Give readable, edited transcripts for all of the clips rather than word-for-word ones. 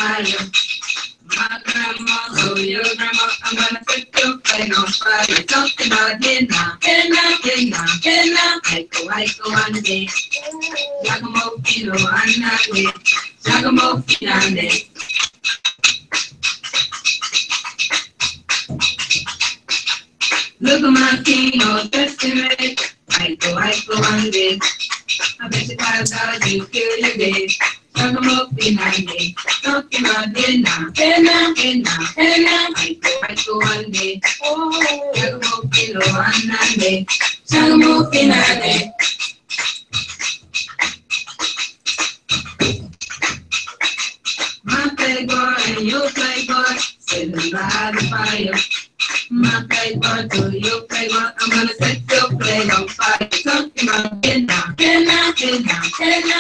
fire. My grandma, so your grandma, I'm gonna set your plate on fire. Something about henna, henna, henna, henna. Aiko, ande. Giacomo fino andate. Giacomo finande. Look at my king, all dressed in red. Aiko, ande. I bet you $5 you kill your day. Giacomo finande. Talking about henna, henna, henna, henna. Aiko, ande. Giacomo fino andate. Giacomo finande. My playboy and your playboy sitting by the fire. My playboy to your playboy, I'm gonna set your plate on fire. Talking about henna, henna, henna, henna.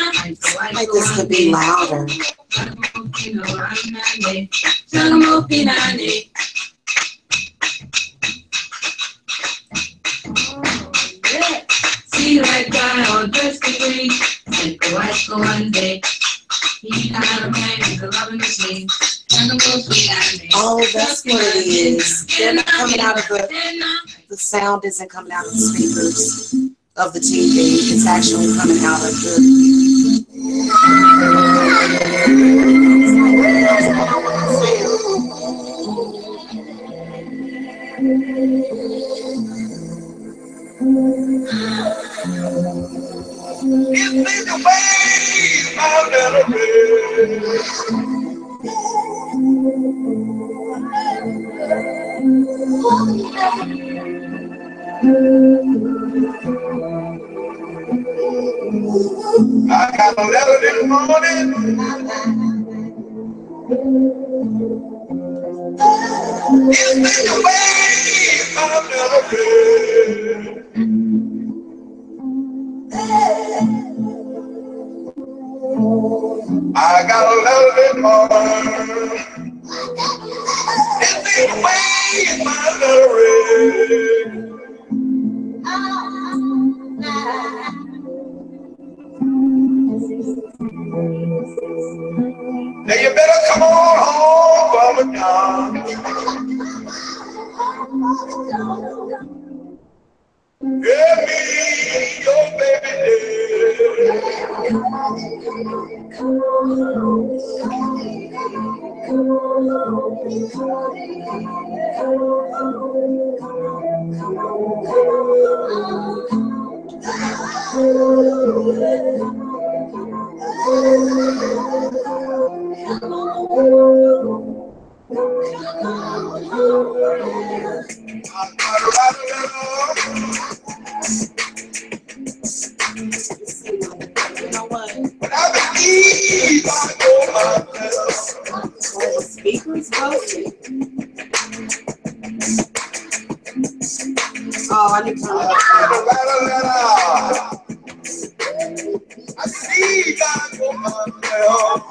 Like this could be louder. See that guy all dressed in green, Aiko, ande. He's not a man, he's a loving machine. Oh, that's what it is. They're not coming out of the sound isn't coming out of the speakers of the TV. It's actually coming out of the. It's the way I'll never be. I got a letter this morning. It's the way I'll never be. I got a letter this morning. It's the way my letter is. Now you better come on home, Mama John. Give me your baby. You know what? I believe I know myself. Well, the speakers busted. Oh, I need to turn it up. I believe I know myself.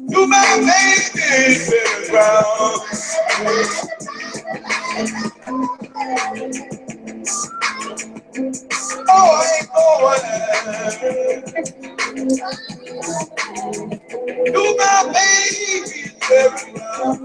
You my baby in the ground. Oh, I ain't going. You my baby in the ground.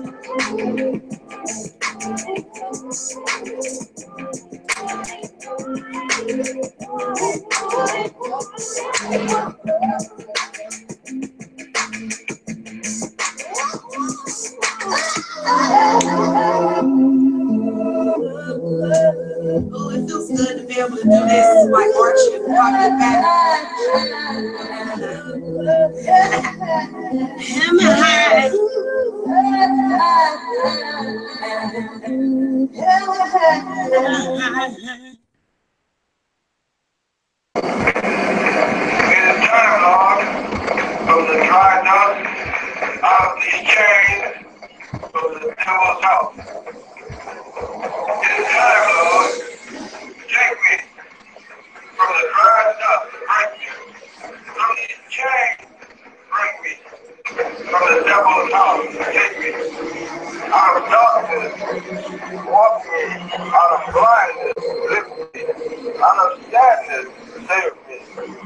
Oh, it feels good to be able to do this, like arch your pocket back.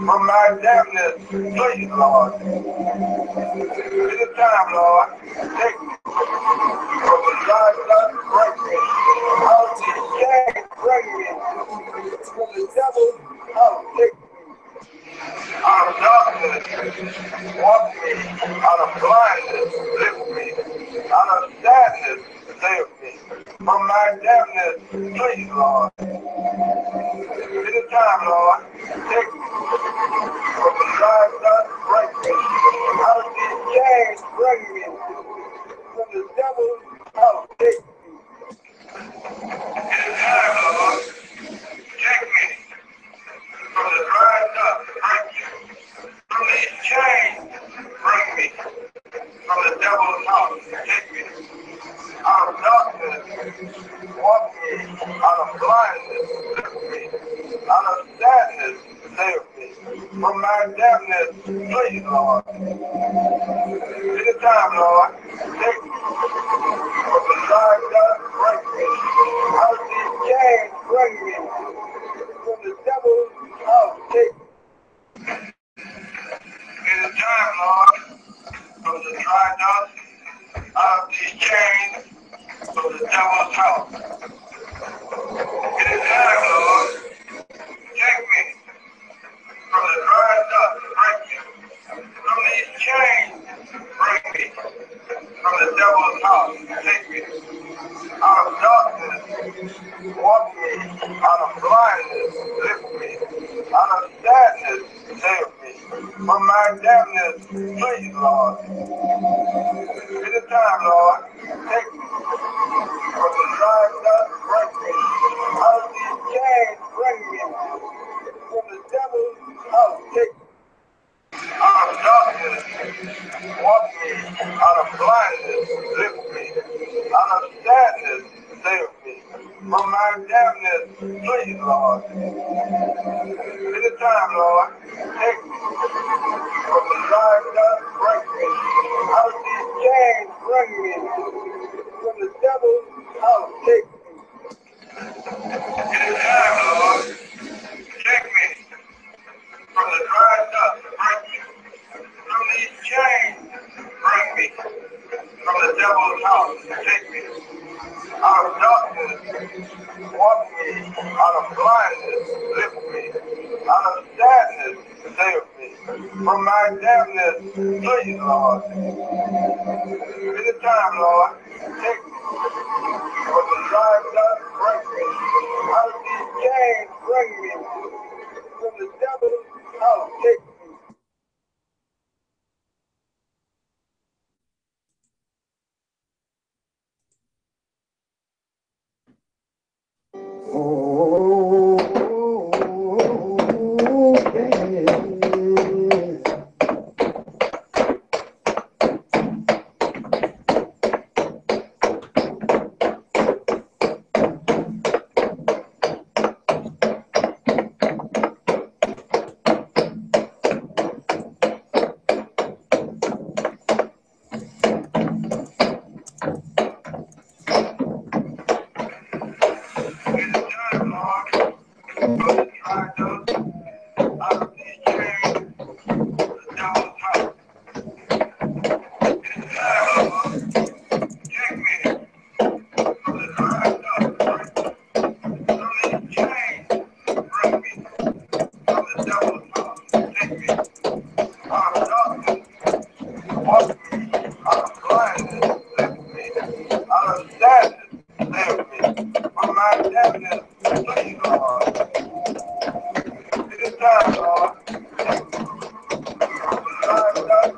from my damnness. Please, Lord. It is time, Lord. Take me from the dry dust, break me out of the chains, bring me from the devil's house. Take me out of darkness, walk me out of blindness, lift me out of sadness, save me from my damnness. Please, Lord. It is time, Lord. Take me from the dry dust, break me out of these chains, bring me from the devil's house. Take me. It is time, Lord. Take me from the dry dust, break me from these chains, bring me from the devil's house. Take me out of darkness, walk me out of blindness, lift me out of sadness, save me from my damnness. Please, Lord. It is time, Lord. Take me from the dry dust, break me out of these chains, bring me from the devil's house. Take me. It is time, Lord, from the dry dust, out of these chains, from the devil's house. It is time, Lord. Take me from the dry dust, break me from these chains, bring me from the devil's house. Take me out of darkness, walk me out of blindness, lift me out of sadness, save me from my damnness. Please, Lord. It is time, Lord. Take me from the dry dust, break me out of these chains, bring me from the devil's house. Take me out of darkness, walk me out of blindness, lift me out of sadness, save me from my damnness. Please, Lord. It is time, Lord. Take me from the dry dust, break me out of these chains, bring me from the devil's house. Take me. It is time, Lord. Take me from the dry dust,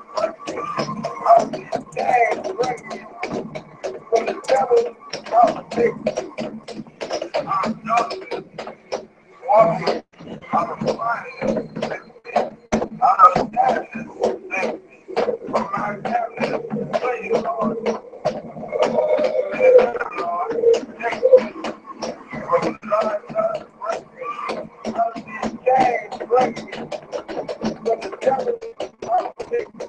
break me from these chains, bring me from the devil's house. Take me out of darkness, walk me out of blindness, lift me out of sadness, save me from my damnness. Please, Lord. It is time, Lord. Take me from the dry dust, break me out of these chains, bring me from the devil's house. Take me.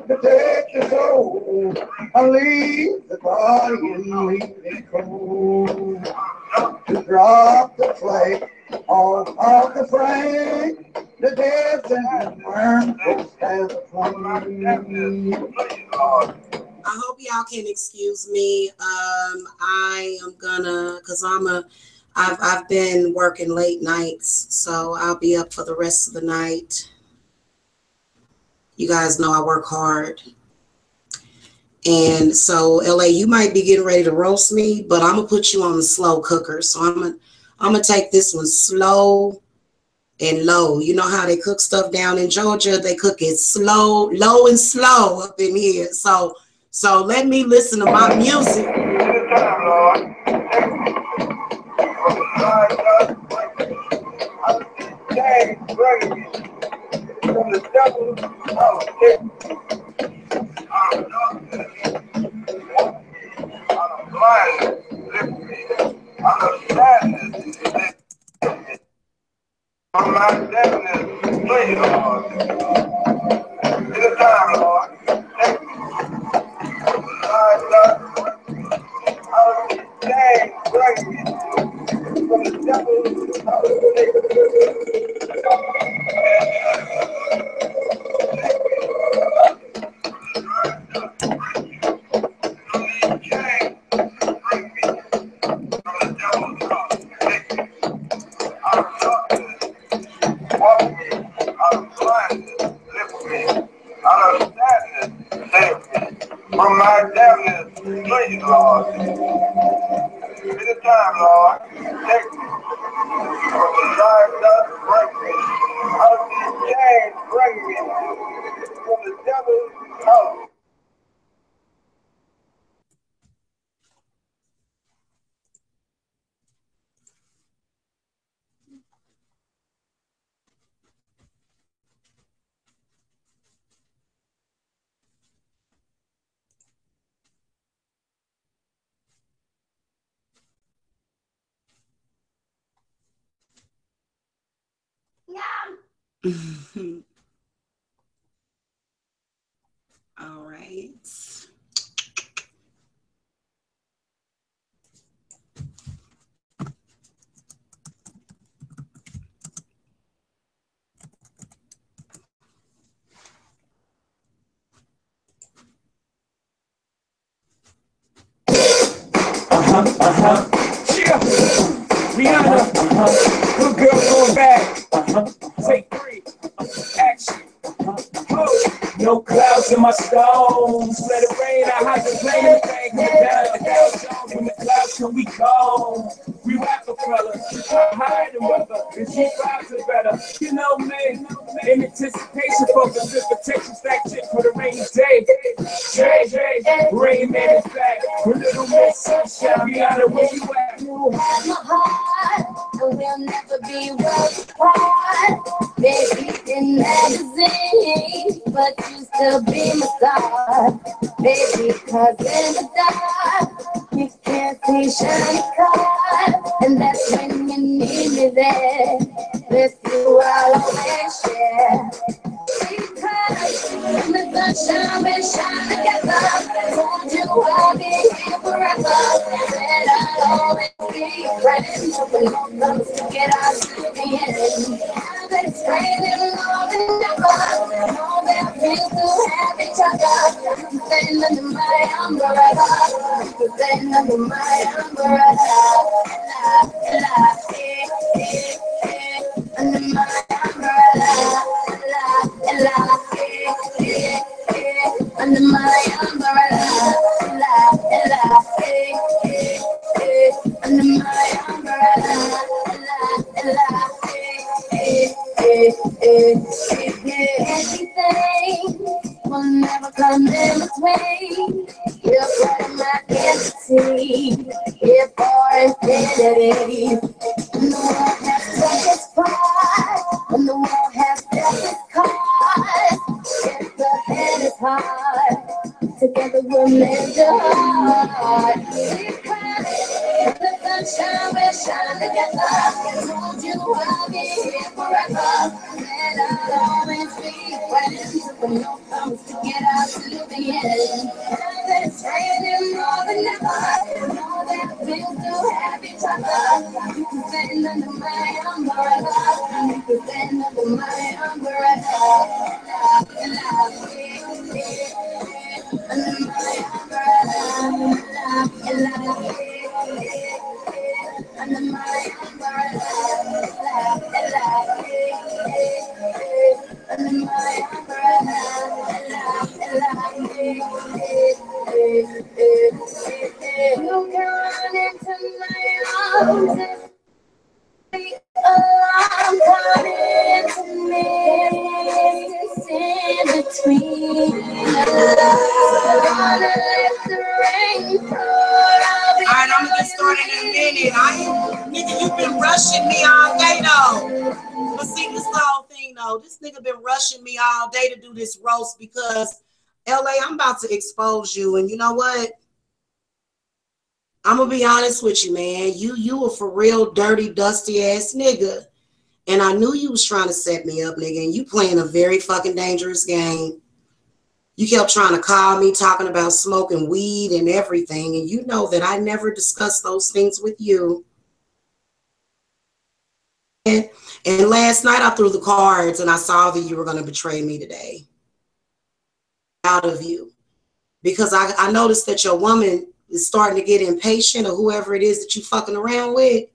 Protect your soul. I leave the body and leave it cold. To drop the flake off of the flame. The death and the worm goes as a flame. I hope y'all can excuse me. I am gonna, cause I've been working late nights, so I'll be up for the rest of the night. You guys know I work hard. And so LA, you might be getting ready to roast me, but I'm gonna put you on the slow cooker. So I'm gonna take this one slow and low. You know how they cook stuff down in Georgia? They cook it slow, low and slow up in here. So let me listen to my music. From the devil's house, out of darkness, out of blindness, lift me, out of sadness, lift me, from my deafness, please, Lord. In the time, Lord, take me from the light dark, out of these chains, bring me from the devil's house, take me. From my deafness, please, Lord. Anytime, Lord, take me. From the dry dust, break me. Out of these chains, bring me. From the devil's house. All right. Yeah. Rihanna, good girl going back. Take 3. Action. No clouds in my stones. Let it rain. I hydroplane and bang coming down the Dow Jones. When the clouds come, we go. We Rockefeller, higher than weather. And she vibes are better. You know me. In anticipation for precipitation, stack shit for the rainy day. Rain Man is back. With Little Miss Sunshine. Rihanna, where you at? You have my heart, and we'll never be worlds apart. Baby, in magazines, but you still be my star. Baby, cause in the dark, you can't see shiny cars. And that's when you need me there. With you, I'll always share. Because in the sunshine, we shine together. Told you I'll be here forever. Said I'll always be ready. When all comes to get us to the end. I've been straining more than ever. Know that we still have each other. Staying under my umbrella. Staying under my umbrella. Under my umbrella. Under my umbrella, under my umbrella, everything will never come in between. You're eternity, here for infinity. When the world has taken its part, when the world has dealt its cards, if the hand is hard, together we'll mend the heart. We cry, the sunshine will shine together. Told you I'll be here forever, and I'll always be friends. When no comes to get out to the end, now that it's raining more than ever, know that it feels to have each other. You can stand under my umbrella, you can stand under my umbrella. Under my umbrella, under my umbrella, under my umbrella. You can run into my arms and say, I'm coming to me. Distance in between gonna let the rain pour. Alright, I'm gonna get started in a minute. Nigga, you been rushing me all day though. But see, this whole thing though, this nigga been rushing me all day to do this roast because LA, I'm about to expose you, and you know what? I'm gonna be honest with you, man. You a for real dirty, dusty ass nigga. And I knew you was trying to set me up, nigga, and you playing a very fucking dangerous game. You kept trying to call me, talking about smoking weed and everything, and you know that I never discussed those things with you. And last night I threw the cards and I saw that you were gonna betray me today. Out of you. Because I noticed that your woman is starting to get impatient, or whoever it is that you fucking around with.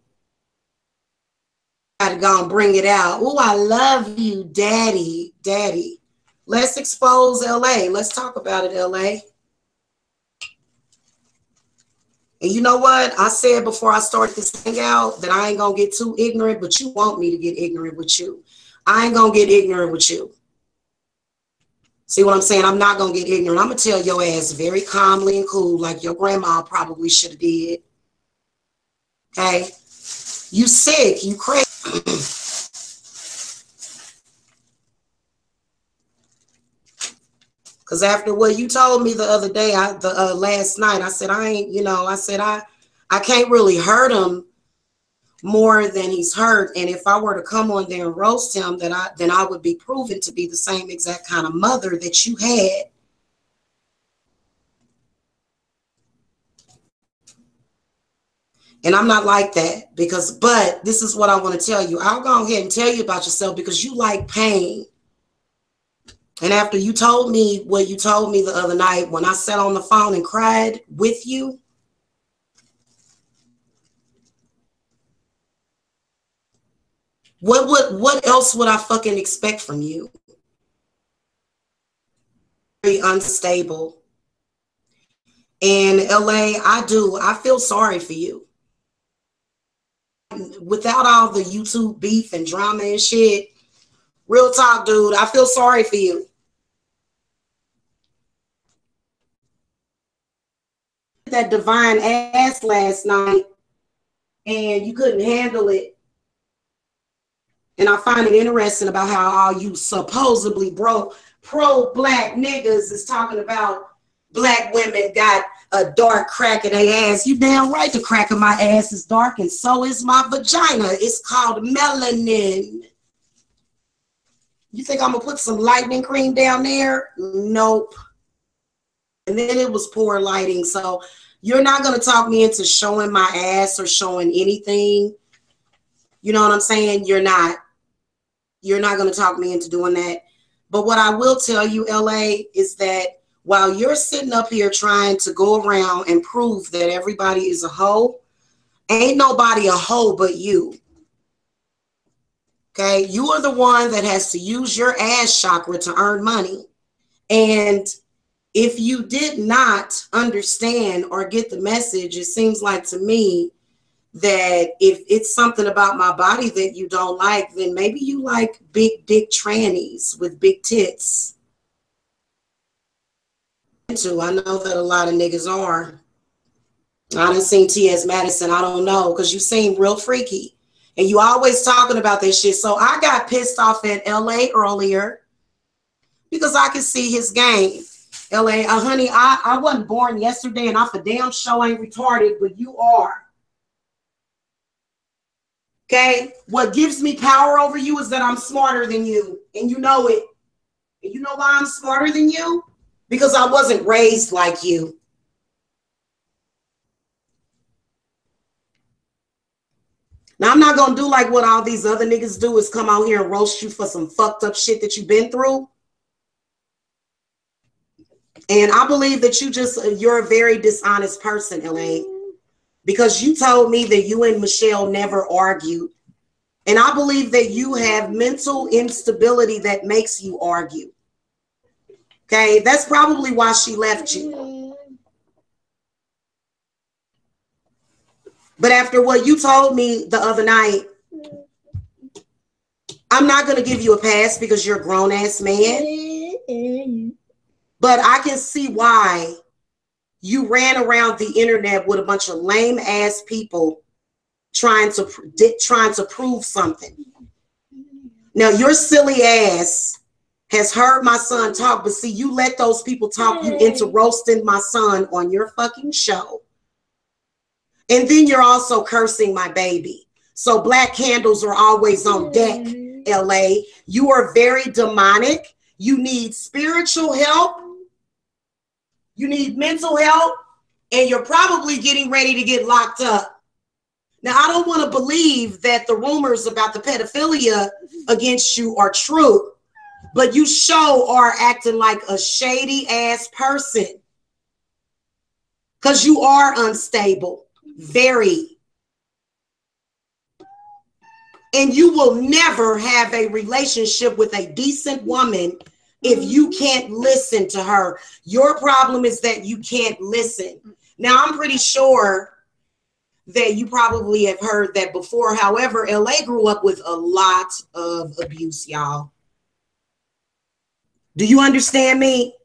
I gotta go and bring it out. Oh, I love you, daddy, daddy. Let's expose LA. Let's talk about it, LA. And you know what? I said before I started this thing out that I ain't gonna get too ignorant, but you want me to get ignorant with you. I ain't gonna get ignorant with you. See what I'm saying? I'm not gonna get ignorant. I'm gonna tell your ass very calmly and cool, like your grandma probably should have did. Okay? You sick, you crazy. Because after what you told me the other day, last night, I said, I can't really hurt him more than he's hurt. And if I were to come on there and roast him, then I would be proven to be the same exact kind of mother that you had. And I'm not like that but this is what I want to tell you. I'll go ahead and tell you about yourself because you like pain. And after you told me what you told me the other night when I sat on the phone and cried with you, what else would I fucking expect from you? Very unstable. And LA, I feel sorry for you. Without all the YouTube beef and drama and shit, real talk, dude, I feel sorry for you. That divine ass last night and you couldn't handle it. And I find it interesting about how all you supposedly pro-black niggas is talking about black women got a dark crack in their ass. You damn right the crack of my ass is dark, and so is my vagina. It's called melanin. You think I'm gonna put some lightning cream down there? Nope. And then it was poor lighting. So you're not gonna talk me into showing my ass or showing anything. You know what I'm saying? You're not gonna talk me into doing that. But what I will tell you, LA, is that while you're sitting up here trying to go around and prove that everybody is a hoe, ain't nobody a hoe but you. Okay? You are the one that has to use your ass chakra to earn money. And if you did not understand or get the message, it seems like to me that if it's something about my body that you don't like, then maybe you like big dick trannies with big tits. I know that a lot of niggas are. I done seen T.S. Madison. I don't know, because you seem real freaky. And you always talking about that shit. So I got pissed off at LA earlier because I could see his game. LA, honey, I wasn't born yesterday and I for damn sure ain't retarded, but you are. Okay? What gives me power over you is that I'm smarter than you. And you know it. And you know why I'm smarter than you? Because I wasn't raised like you. Now, I'm not going to do like what all these other niggas do is come out here and roast you for some fucked up shit that you've been through. And I believe that you're a very dishonest person, LA, because you told me that you and Michelle never argued. And I believe that you have mental instability that makes you argue. Okay, that's probably why she left you. But after what you told me the other night, I'm not going to give you a pass because you're a grown-ass man. But I can see why you ran around the internet with a bunch of lame-ass people trying to prove something. Now, your silly ass has heard my son talk, but see, you let those people talk you into roasting my son on your fucking show. And then you're also cursing my baby. So black candles are always on deck, LA. You are very demonic. You need spiritual help. You need mental help. And you're probably getting ready to get locked up. Now, I don't want to believe that the rumors about the pedophilia against you are true. But you sure are acting like a shady ass person. Because you are unstable. Very. And you will never have a relationship with a decent woman if you can't listen to her. Your problem is that you can't listen. Now, I'm pretty sure that you probably have heard that before. However, LA grew up with a lot of abuse, y'all. Do you understand me?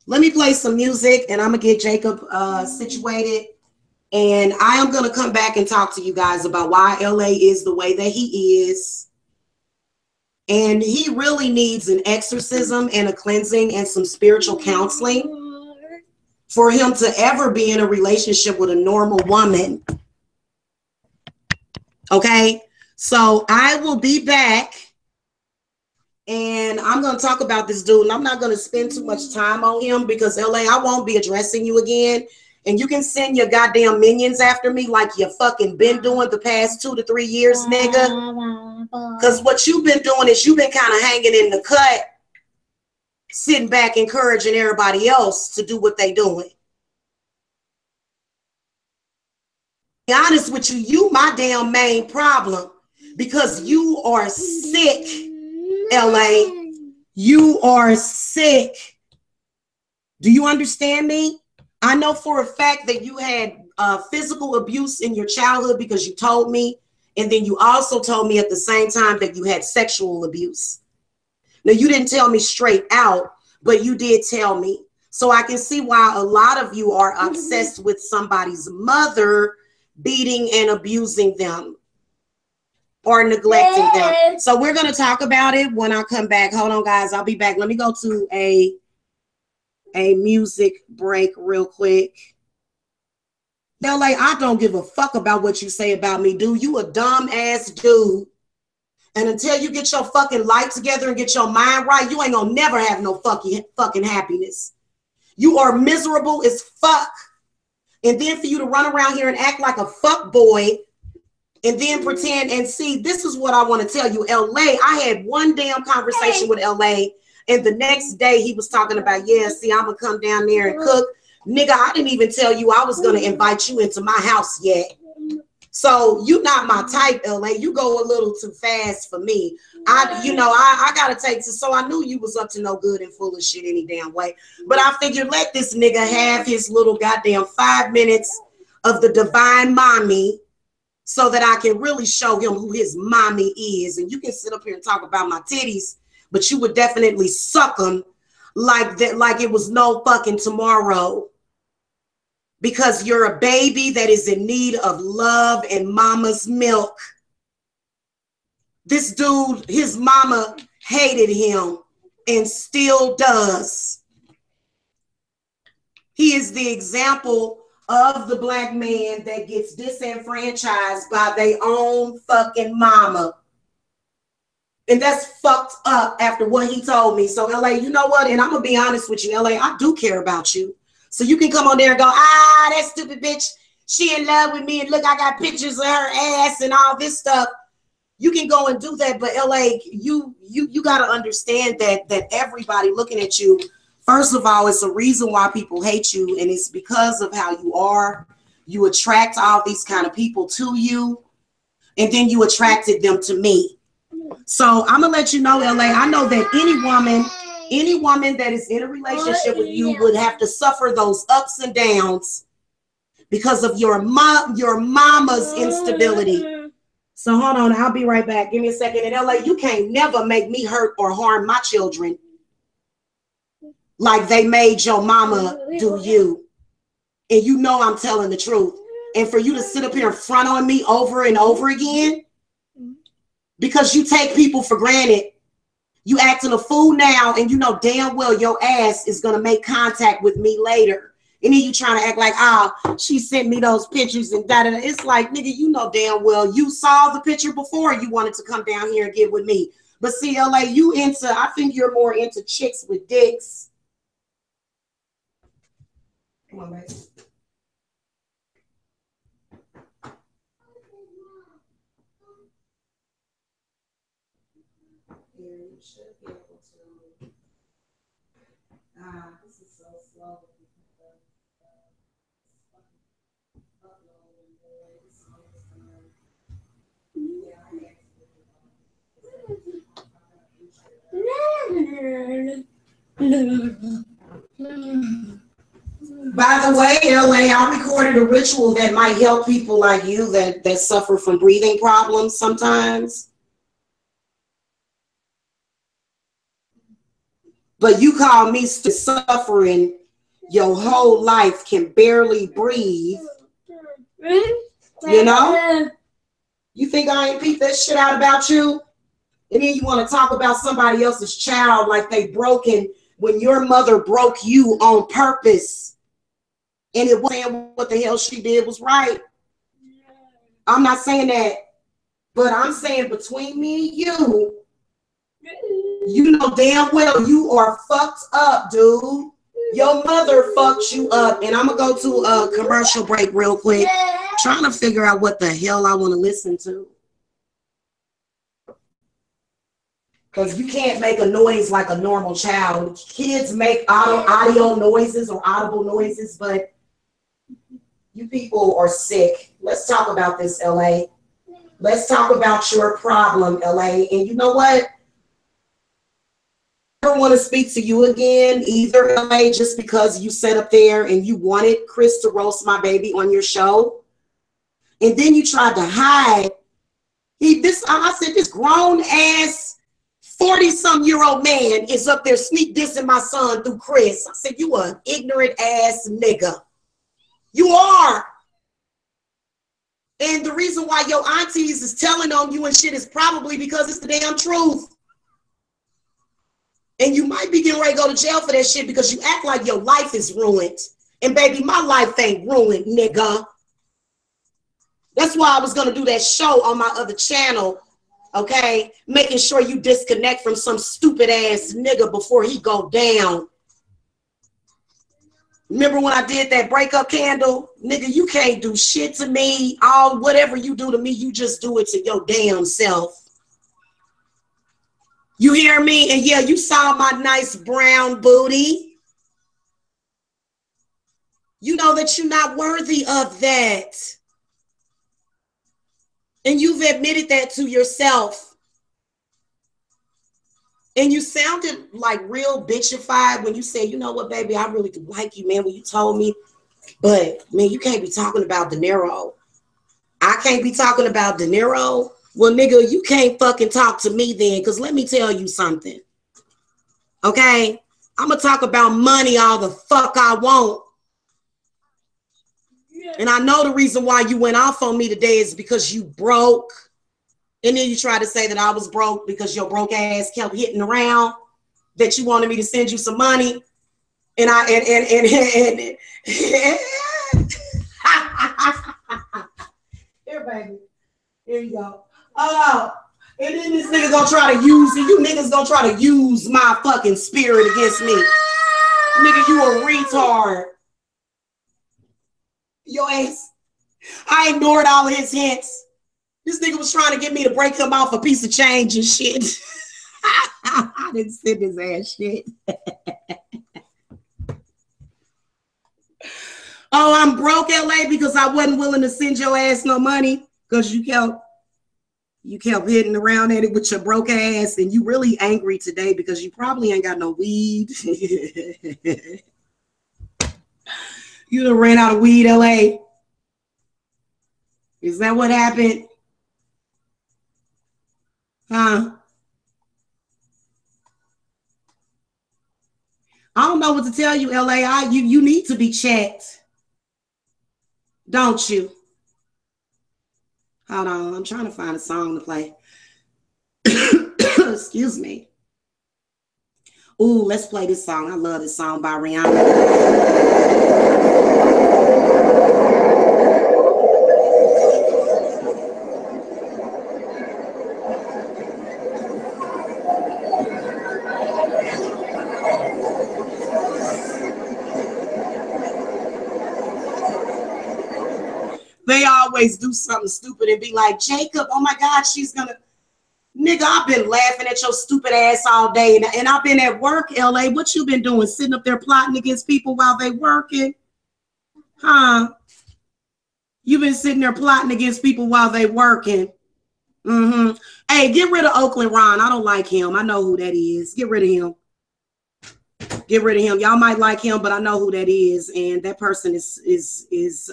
Let me play some music and I'm going to get Jacob situated. And I am going to come back and talk to you guys about why LA is the way that he is. And he really needs an exorcism and a cleansing and some spiritual counseling for him to ever be in a relationship with a normal woman. Okay, so I will be back. And I'm going to talk about this dude, and I'm not going to spend too much time on him because, LA, I won't be addressing you again. And you can send your goddamn minions after me like you fucking been doing the past 2 to 3 years, nigga. Because what you've been doing is you've been kind of hanging in the cut, sitting back, encouraging everybody else to do what they doing. To be honest with you, you my damn main problem because you are sick. LA, you are sick. Do you understand me? I know for a fact that you had physical abuse in your childhood because you told me. And then you also told me at the same time that you had sexual abuse. Now, you didn't tell me straight out, but you did tell me. So I can see why a lot of you are obsessed with somebody's mother beating and abusing them. Or neglecting them. So we're going to talk about it when I come back. Hold on, guys. I'll be back. Let me go to a music break real quick. LA, I don't give a fuck about what you say about me, dude. You a dumb ass dude. And until you get your fucking life together and get your mind right, you ain't gonna never have no fucking happiness. You are miserable as fuck. And then for you to run around here and act like a fuck boy and then pretend and see, this is what I want to tell you, LA. I had one damn conversation with LA, and the next day he was talking about, yeah, see, I'm going to come down there and cook. Nigga, I didn't even tell you I was going to invite you into my house yet. So you not my type, LA. You go a little too fast for me. I got to take to, so I knew you was up to no good and full of shit any damn way. But I figured let this nigga have his little goddamn 5 minutes of the divine mommy, so that I can really show him who his mommy is. And you can sit up here and talk about my titties, but you would definitely suck them like that, like it was no fucking tomorrow. because you're a baby that is in need of love and mama's milk. This dude, his mama hated him and still does. He is the example of the black man that gets disenfranchised by their own fucking mama. And that's fucked up after what he told me. So LA, you know what? And I'm going to be honest with you, LA, I do care about you. So you can come on there and go, that stupid bitch, she in love with me. And look, I got pictures of her ass and all this stuff. You can go and do that. But LA, you got to understand that everybody looking at you, first of all, it's a reason why people hate you. And it's because of how you are. You attract all these kind of people to you. And then you attracted them to me. So I'm gonna let you know, LA, I know that any woman that is in a relationship with you would have to suffer those ups and downs because of your mama's instability. So hold on, I'll be right back. Give me a second. In LA, you can't never make me hurt or harm my children like they made your mama do you. And you know I'm telling the truth. And for you to sit up here and front on me over and over again, because you take people for granted. You acting a fool now, and you know damn well your ass is going to make contact with me later. And then you trying to act like, she sent me those pictures and da-da-da. It's like, nigga, you know damn well you saw the picture before you wanted to come down here and get with me. But see, LA, I think you're more into chicks with dicks. Come on, baby. You should be able to. This is so slow. By the way, LA, I recorded a ritual that might help people like you that suffer from breathing problems sometimes. But you call me suffering, your whole life can barely breathe. You know? You think I ain't peeped that shit out about you? And then you want to talk about somebody else's child like they broken when your mother broke you on purpose. And it wasn't what the hell she did was right. I'm not saying that, but I'm saying between me and you, you know damn well you are fucked up, dude. Your mother fucked you up. And I'm going to go to a commercial break real quick. Trying to figure out what the hell I want to listen to. Because you can't make a noise like a normal child. Kids make audio noises or audible noises, but you people are sick. Let's talk about this, LA. Let's talk about your problem, LA. And you know what? I don't want to speak to you again either, LA, just because you sat up there and you wanted Chris to roast my baby on your show. And then you tried to hide. I said, this grown ass 40-some-year-old man is up there sneak dissing my son through Chris. I said, you an ignorant ass nigga. You are. And the reason why your aunties is telling on you and shit is probably because it's the damn truth. And you might be getting ready to go to jail for that shit because you act like your life is ruined. And baby, my life ain't ruined, nigga. That's why I was going to do that show on my other channel, okay? Making sure you disconnect from some stupid ass nigga before he go down. Remember when I did that breakup candle? Nigga, you can't do shit to me. Whatever you do to me, you just do it to your damn self. You hear me? And yeah, you saw my nice brown booty. You know that you're not worthy of that. And you've admitted that to yourself. And you sounded like real bitchified when you said, you know what, baby, I really do like you, man, when you told me. But, man, you can't be talking about De Niro. I can't be talking about De Niro. Well, nigga, you can't fucking talk to me then, because let me tell you something. Okay? I'm going to talk about money all the fuck I want. And I know the reason why you went off on me today is because you broke. And then you tried to say that I was broke because your broke ass kept hitting around, that you wanted me to send you some money. And here, baby. Here you go. Oh, and then this nigga gonna try to use you niggas gonna try to use my fucking spirit against me. Nigga, you a retard. Your ass. I ignored all of his hints. This nigga was trying to get me to break him off a piece of change and shit. I didn't send his ass shit. Oh, I'm broke, LA, because I wasn't willing to send your ass no money because you kept hitting around at it with your broke ass, and you really angry today because you probably ain't got no weed. You done ran out of weed, LA. Is that what happened? Huh? I don't know what to tell you, LA. You need to be checked. Don't you? Hold on. I'm trying to find a song to play. Excuse me. Ooh, let's play this song. I love this song by Rihanna. They always do something stupid and be like, Jacob, oh my God, she's gonna. Nigga, I've been laughing at your stupid ass all day. And I've been at work, LA. What you been doing? Sitting up there plotting against people while they working? Huh? You been sitting there plotting against people while they working. Mm-hmm. Hey, get rid of Oakland Ron. I don't like him. I know who that is. Get rid of him. Get rid of him. Y'all might like him, but I know who that is. And that person is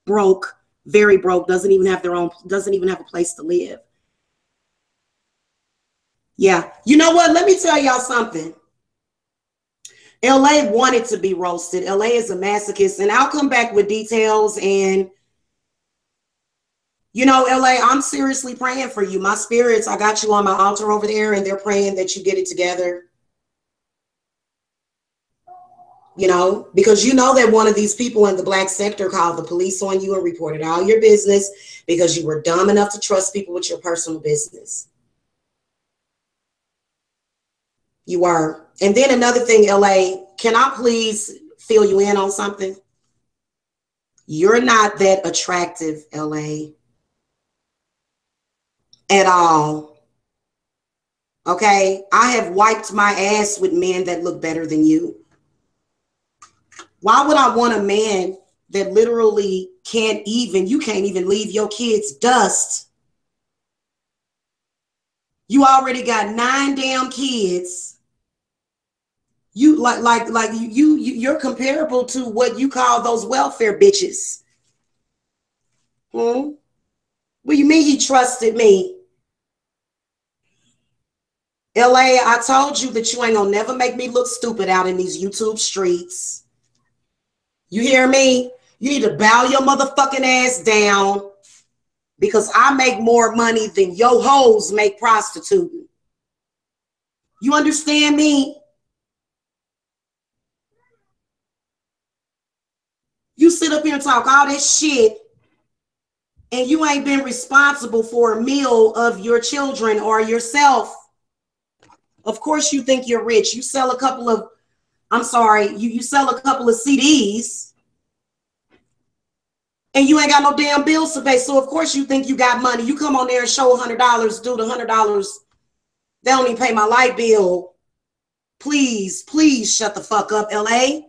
broke, very broke, doesn't even have a place to live. Yeah. You know what? Let me tell y'all something. LA wanted to be roasted. LA is a masochist, and I'll come back with details. And you know, LA, I'm seriously praying for you. My spirits, I got you on my altar over there, and they're praying that you get it together. You know, because you know that one of these people in the black sector called the police on you and reported all your business because you were dumb enough to trust people with your personal business. You were. And then another thing, LA, can I please fill you in on something? You're not that attractive, LA, at all. Okay? I have wiped my ass with men that look better than you. Why would I want a man that literally you can't even leave your kids' dust? You already got 9 damn kids. You you're comparable to what you call those welfare bitches. What do you mean he trusted me? LA, I told you that you ain't gonna never make me look stupid out in these YouTube streets. You hear me? You need to bow your motherfucking ass down because I make more money than yo hoes make prostituting. You understand me? You sit up here and talk all this shit and you ain't been responsible for a meal of your children or yourself. Of course you think you're rich. You sell a couple of, you sell a couple of CDs and you ain't got no damn bills to pay. So of course you think you got money. You come on there and show $100, do the $100. They don't even pay my light bill. Please, please shut the fuck up, LA.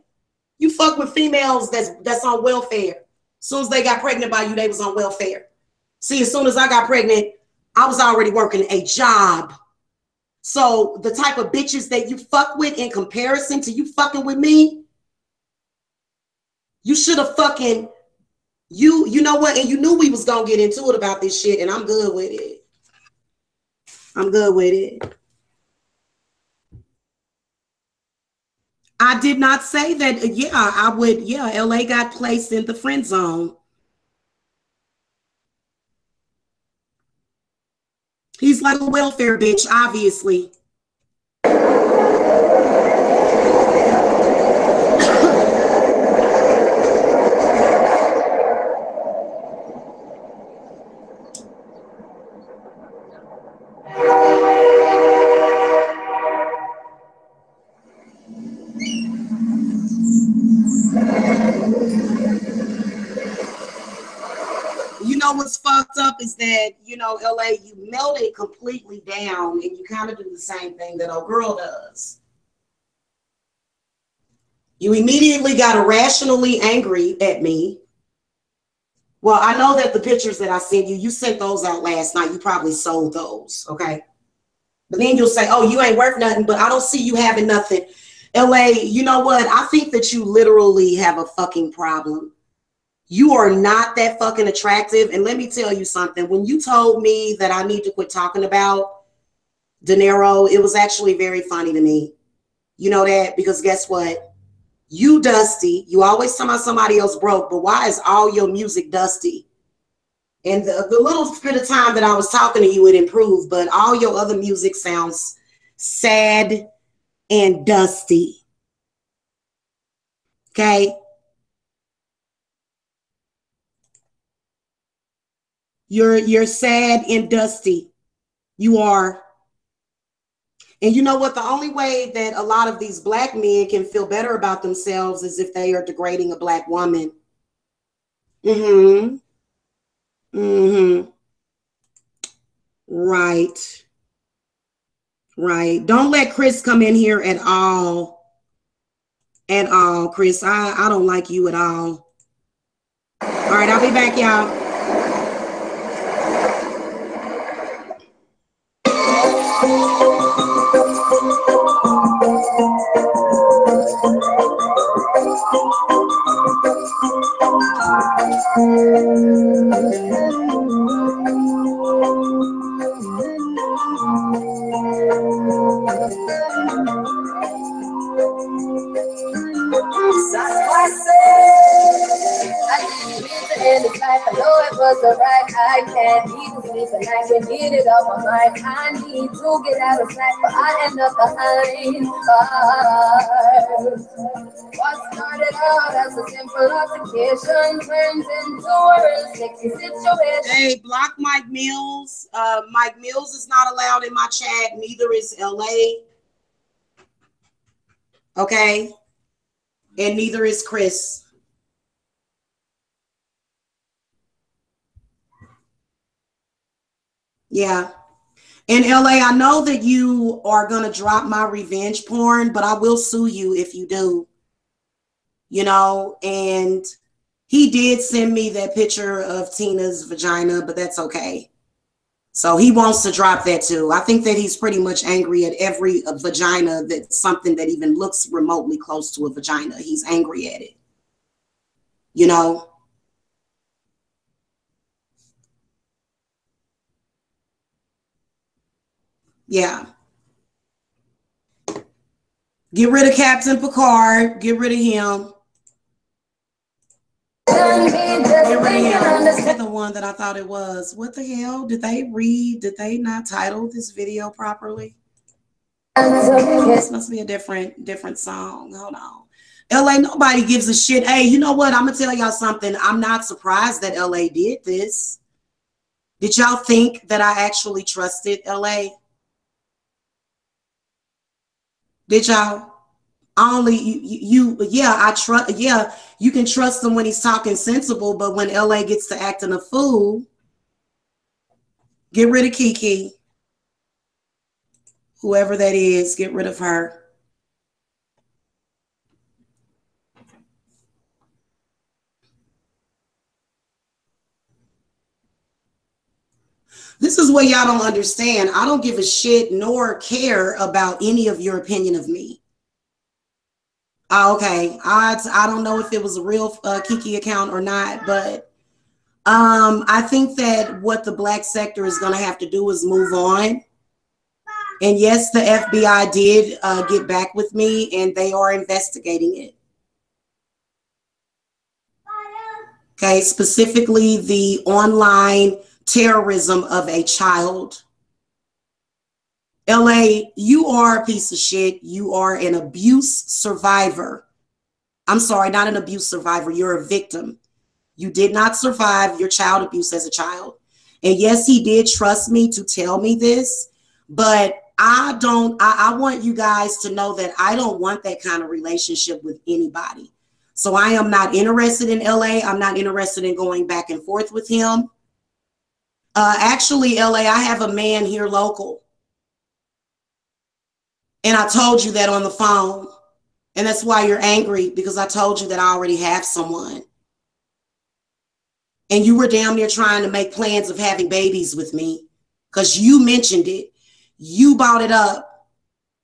You fuck with females that's on welfare. As soon as they got pregnant by you, they was on welfare. See, as soon as I got pregnant, I was already working a job. So the type of bitches that you fuck with in comparison to you fucking with me, you should have fucking, you know what? And you knew we was going to get into it about this shit, and I'm good with it. I'm good with it. I did not say that. Yeah, I would. Yeah, LA got placed in the friend zone. He's like a welfare bitch, obviously. You know what's fucked up is that, you know, LA, you melt it completely down and you kind of do the same thing that old girl does. You immediately got irrationally angry at me. Well, I know that the pictures that I sent you, you sent those out last night. You probably sold those, okay? But then you'll say, oh, you ain't worth nothing, but I don't see you having nothing. LA, you know what? I think that you literally have a fucking problem. You are not that fucking attractive. And let me tell you something. When you told me that I need to quit talking about De Niro, it was actually very funny to me. You know that? Because guess what? You dusty. You always talk about somebody else broke, but why is all your music dusty? And the little bit of time that I was talking to you, it improved, but all your other music sounds sad and dusty. Okay? You're sad and dusty. You are. And you know what? The only way that a lot of these black men can feel better about themselves is if they are degrading a black woman. Mm-hmm. Mm-hmm. Right. Right. Don't let Chris come in here at all. At all, Chris. I don't like you at all. All right, I'll be back, y'all. I know it was the right. I can't even sleep and I can get it off my mind. I need to get out of sight, but I end up behind bars. What started out as a simple altercation turns into a real sexy situation. Hey, block Mike Mills. Mike Mills is not allowed in my chat. Neither is LA. Okay. And neither is Chris. Yeah. And LA, I know that you are going to drop my revenge porn, but I will sue you if you do. You know, and he did send me that picture of Tina's vagina, but that's okay. So he wants to drop that too. I think that he's pretty much angry at every vagina that's something that even looks remotely close to a vagina. He's angry at it. You know? Yeah. Get rid of Captain Picard. Get rid of him. Get rid of him. This is the one that I thought it was. What the hell? Did they not title this video properly? This must be a different song. Hold on. LA, nobody gives a shit. Hey, you know what? I'm gonna tell y'all something. I'm not surprised that LA did this. Did y'all think that I actually trusted LA? Did y'all? Only yeah, I trust. Yeah, you can trust him when he's talking sensible, but when LA gets to acting a fool, get rid of Kiki. Whoever that is, get rid of her. This is what y'all don't understand. I don't give a shit nor care about any of your opinion of me. Okay, I don't know if it was a real Kiki account or not, but I think that what the black sector is going to have to do is move on And yes, the FBI did get back with me, and they are investigating it. Okay, specifically the online terrorism of a child. LA, you are a piece of shit. You are an abuse survivor. I'm sorry, not an abuse survivor. You're a victim. You did not survive your child abuse as a child. And yes, he did trust me to tell me this, but I want you guys to know that I don't want that kind of relationship with anybody. So I am not interested in LA. I'm not interested in going back and forth with him. Actually, LA, I have a man here local. And I told you that on the phone. And that's why you're angry, because I told you that I already have someone. And you were down there trying to make plans of having babies with me because you mentioned it. You brought it up.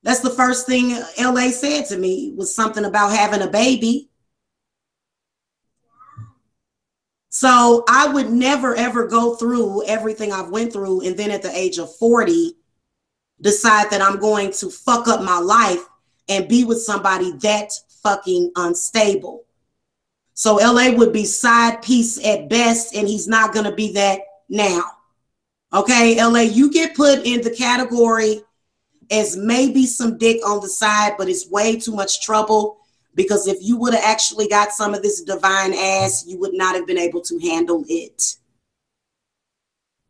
That's the first thing LA said to me, was something about having a baby. So I would never, ever go through everything I've went through and then at the age of 40, decide that I'm going to fuck up my life and be with somebody that fucking unstable. So LA would be side piece at best, and he's not going to be that now. Okay, LA, you get put in the category as maybe some dick on the side, but it's way too much trouble, because if you would have actually got some of this divine ass, you would not have been able to handle it.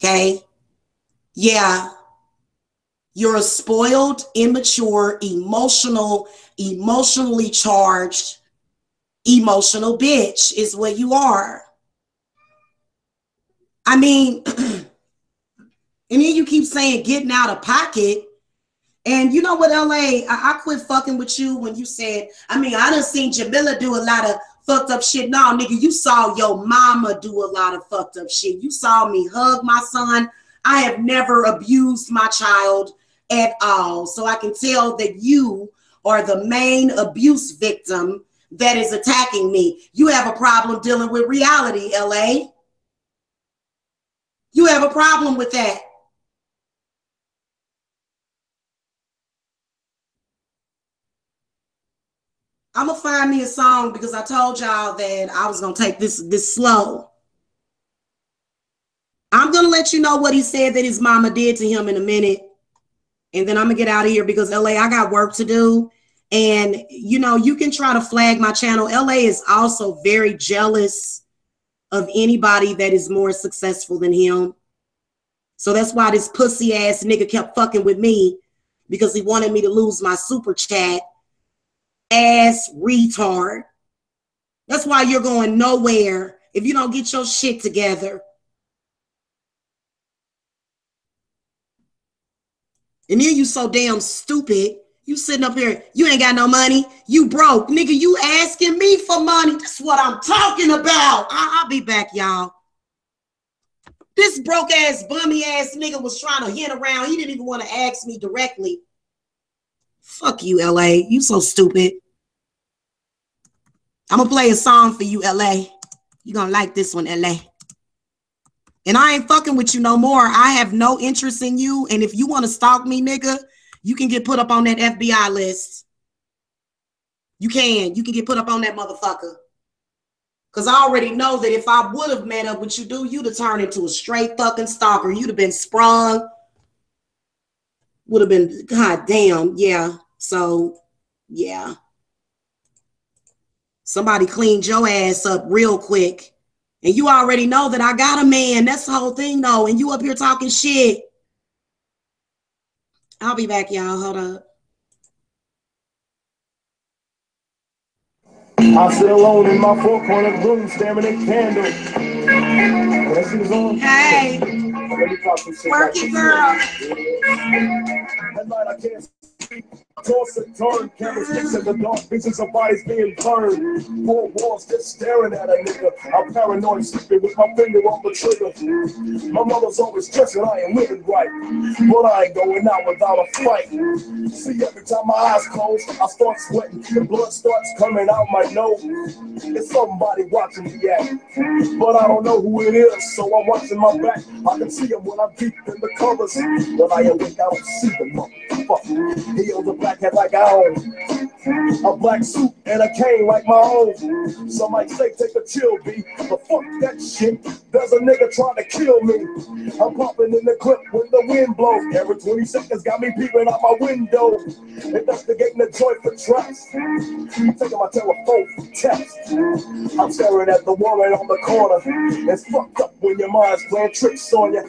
Okay? Yeah. You're a spoiled, immature, emotionally charged, emotional bitch is what you are. I mean, and then you keep saying getting out of pocket. And you know what, LA, I quit fucking with you when you said, I mean, I done seen Jamila do a lot of fucked up shit. No, nigga, you saw your mama do a lot of fucked up shit. You saw me hug my son. I have never abused my child at all. So I can tell that you are the main abuse victim that is attacking me. You have a problem dealing with reality, LA. You have a problem with that. I'm gonna find me a song, because I told y'all that I was gonna take this slow. I'm gonna let you know what he said that his mama did to him in a minute, and then I'm gonna get out of here, because LA, I got work to do. And you know, you can try to flag my channel. LA is also very jealous of anybody that is more successful than him. So that's why this pussy ass nigga kept fucking with me, because he wanted me to lose my super chat. Ass retard. That's why you're going nowhere if you don't get your shit together. And then you so damn stupid. You sitting up here, you ain't got no money. You broke. Nigga, you asking me for money. That's what I'm talking about. I'll be back, y'all. This broke ass, bummy ass nigga was trying to hint around. He didn't even want to ask me directly. Fuck you, LA. You so stupid. I'm gonna play a song for you, LA. You gonna like this one, LA. And I ain't fucking with you no more. I have no interest in you. And if you want to stalk me, nigga, you can get put up on that FBI list. You can get put up on that motherfucker. Because I already know that if I would have met up with you, dude, you'd have turned into a straight fucking stalker. You'd have been sprung. Would have been, god damn, yeah. So, yeah. Somebody cleaned your ass up real quick. And you already know that I got a man. That's the whole thing, though. And you up here talking shit. I'll be back, y'all. Hold up. I sit alone in my four-cornered room, staring at candle. That shit is on. Hey, working girl. That night I can't sleep. Toss and turn, candlesticks in the dark, visions of bodies being burned. Four walls just staring at a nigga. I'm paranoid, sleeping with my finger on the trigger. My mother's always stressing I ain't living right, but I ain't going out without a fight. See, every time my eyes close, I start sweating. The blood starts coming out my nose. It's somebody watching me at, but I don't know who it is, so I'm watching my back. I can see him when I'm deep in the covers. When I awake, I don't see the motherfucker. He owns a black hat like I own, a black suit and a cane like my own. Some might say take a chill, B, but fuck that shit. There's a nigga trying to kill me. I'm popping in the clip when the wind blows. Every 20 seconds got me peeping out my window, investigating the joint for traps. I'm taking my telephone for text. I'm staring at the woman on the corner. It's fucked up when your mind's playing tricks on you.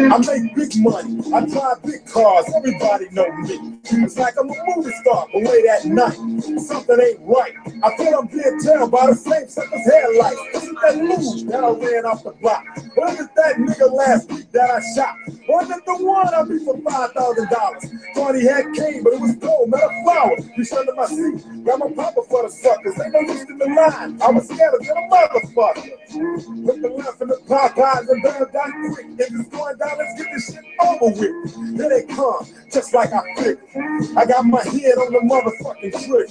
I make big money, I drive big cars, everybody know me. It's like I'm a movie star, but late at night, something ain't right. I feel I'm being tailed by the same sucker's headlights. Isn't that move that I ran off the block? Was it that nigga last week that I shot? Was it the one I beat for $5,000? Thought he had cane, but it was gold, not a flower. Reached under my seat, got my papa for the suckers. Ain't no use in the line, I was scared of a motherfucker. Put the left in the Popeyes and burn down quick. If it's going down, let's get this shit over with. Here they come, just like I figured. I got my head on the motherfucking trigger.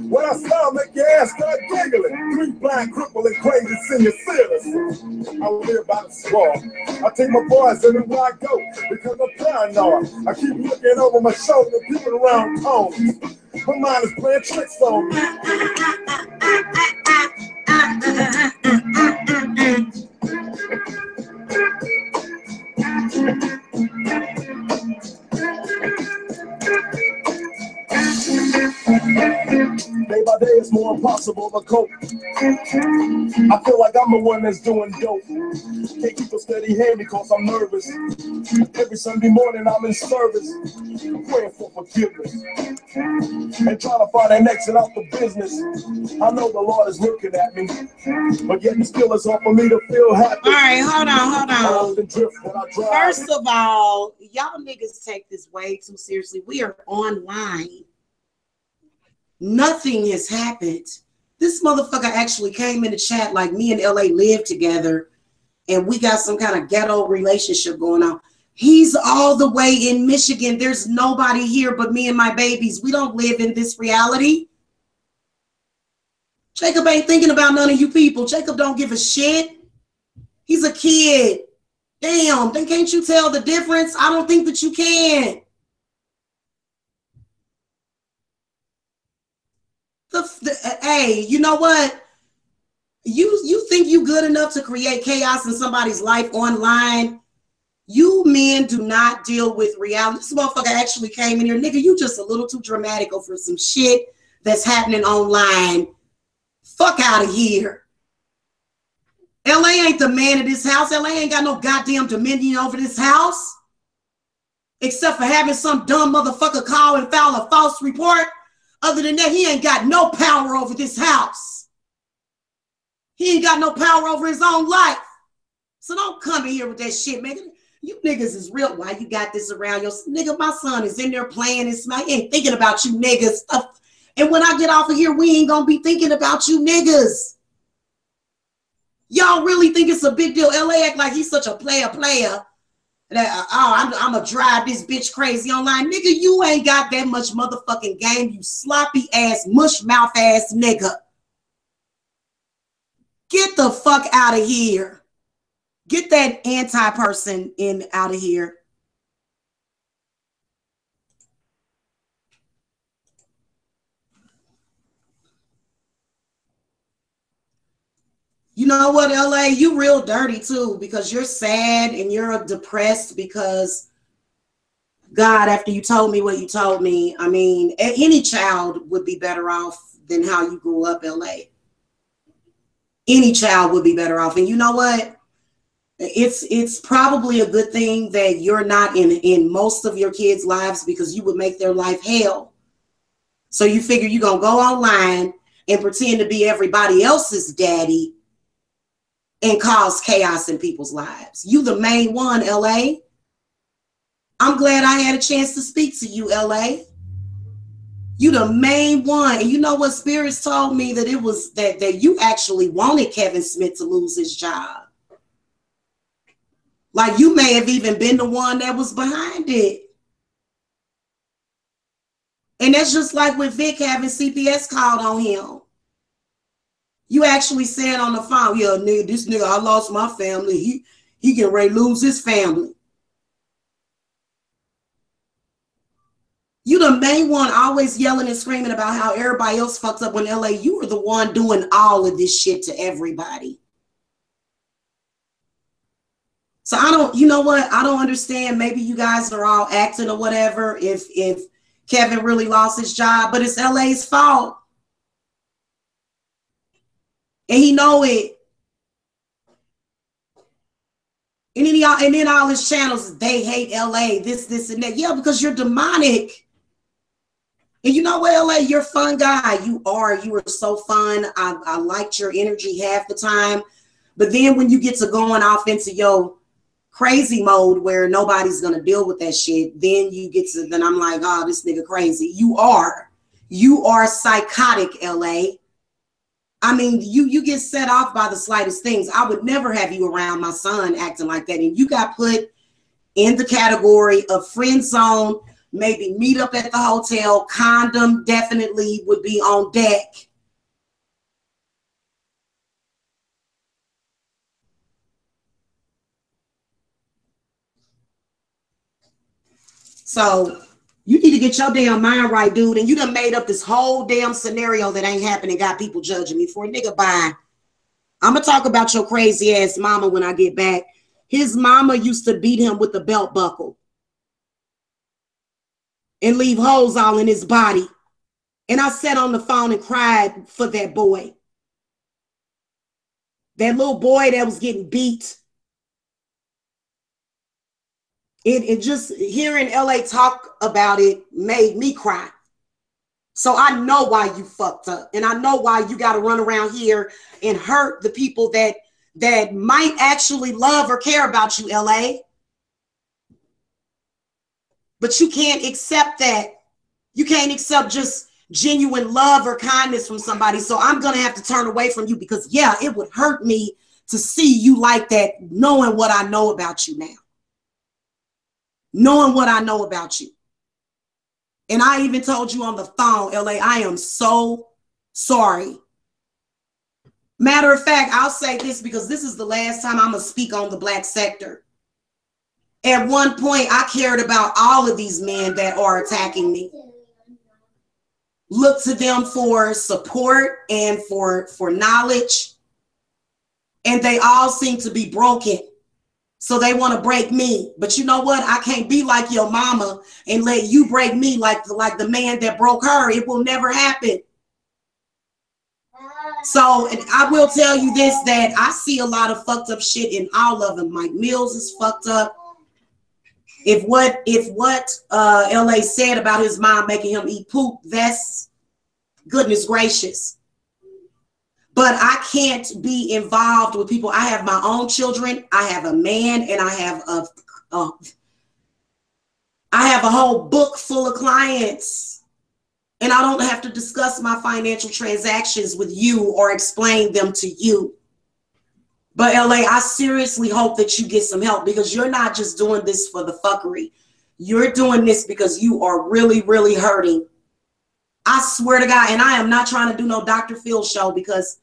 When I sound, make your ass start giggling. 3 blind, crippled, and crazy senior citizens. I live by the swamp. I take my boys everywhere I go because I'm paranoid. I keep looking over my shoulder, people around corners. My mind is playing tricks on me. Day by day it's more impossible to cope. I feel like I'm the one that's doing dope. Can't keep a steady hand because I'm nervous. Every Sunday morning I'm in service, praying for forgiveness and trying to find an exit out the business. I know the Lord is looking at me, but yet He still is hard for me to feel happy. All right, hold on. First of all, y'all niggas take this way too seriously. We are online. Nothing has happened. This motherfucker actually came in the chat like me and LA live together and we got some kind of ghetto relationship going on. He's all the way in Michigan. There's nobody here but me and my babies. We don't live in this reality. Jacob ain't thinking about none of you people. Jacob don't give a shit. He's a kid. Damn, then can't you tell the difference? I don't think that you can. Hey, you know what? You think you good enough to create chaos in somebody's life online? You men do not deal with reality. This motherfucker actually came in here. Nigga, you just a little too dramatic over some shit that's happening online. Fuck out of here. LA ain't the man of this house. LA ain't got no goddamn dominion over this house. Except for having some dumb motherfucker call and file a false report. Other than that, he ain't got no power over this house. He ain't got no power over his own life. So don't come in here with that shit, man. You niggas is real. Why you got this around your nigga? My son is in there playing and smiling. He ain't thinking about you niggas. And when I get off of here, we ain't gonna be thinking about you niggas. Y'all really think it's a big deal? LA act like he's such a player. That, I'm gonna drive this bitch crazy online. Nigga, you ain't got that much motherfucking game, you sloppy ass, mush mouth ass nigga. Get the fuck out of here. Get that anti-person in out of here. You know what, LA? You real dirty too, because you're sad and you're depressed because God, after you told me what you told me, I mean, any child would be better off than how you grew up, LA. Any child would be better off. And you know what? It's probably a good thing that you're not in most of your kids' lives because you would make their life hell. So you figure you're going to go online and pretend to be everybody else's daddy and cause chaos in people's lives. You the main one, LA. I'm glad I had a chance to speak to you, LA. You the main one. And you know what? Spirits told me that it was that you actually wanted Kevin Smith to lose his job. Like you may have even been the one that was behind it. And that's just like with Vic having CPS called on him. You actually said on the phone, yeah, nigga, this nigga, I lost my family. He getting ready to lose his family. You the main one always yelling and screaming about how everybody else fucked up when LA, you were the one doing all of this shit to everybody. So I don't, you know what? I don't understand. Maybe you guys are all acting or whatever if Kevin really lost his job, but it's LA's fault. And he know it. And then all his channels, they hate LA, this, and that. Yeah, because you're demonic. And you know what, LA, you're a fun guy. You are so fun. I liked your energy half the time. But then when you get to going off into your crazy mode where nobody's going to deal with that shit, then I'm like, oh, this nigga crazy. You are psychotic, LA. I mean, you get set off by the slightest things. I would never have you around my son acting like that. And you got put in the category of friend zone, maybe meet up at the hotel, condom definitely would be on deck. So you need to get your damn mind right, dude. And you done made up this whole damn scenario that ain't happening, got people judging me for. Nigga, bye. I'm going to talk about your crazy ass mama when I get back. His mama used to beat him with the belt buckle and leave holes all in his body. And I sat on the phone and cried for that boy. That little boy that was getting beat. It just, hearing LA talk about it made me cry. So I know why you fucked up. And I know why you got to run around here and hurt the people that might actually love or care about you, LA. But you can't accept that. You can't accept just genuine love or kindness from somebody. So I'm going to have to turn away from you because, yeah, it would hurt me to see you like that, knowing what I know about you now. Knowing what I know about you. And I even told you on the phone, LA, I am so sorry. Matter of fact, I'll say this because this is the last time I'm going to speak on the Black sector. At one point, I cared about all of these men that are attacking me. Look to them for support and for knowledge. And they all seem to be broken. So they want to break me. But you know what? I can't be like your mama and let you break me like the man that broke her. It will never happen. So, and I will tell you this, that I see a lot of fucked up shit in all of them. Mike Mills is fucked up. If what LA said about his mom making him eat poop, that's goodness gracious. But I can't be involved with people. I have my own children. I have a man, and I have a whole book full of clients. And I don't have to discuss my financial transactions with you or explain them to you. But LA, I seriously hope that you get some help because you're not just doing this for the fuckery. You're doing this because you are really, really hurting. I swear to God, and I am not trying to do no Dr. Phil show because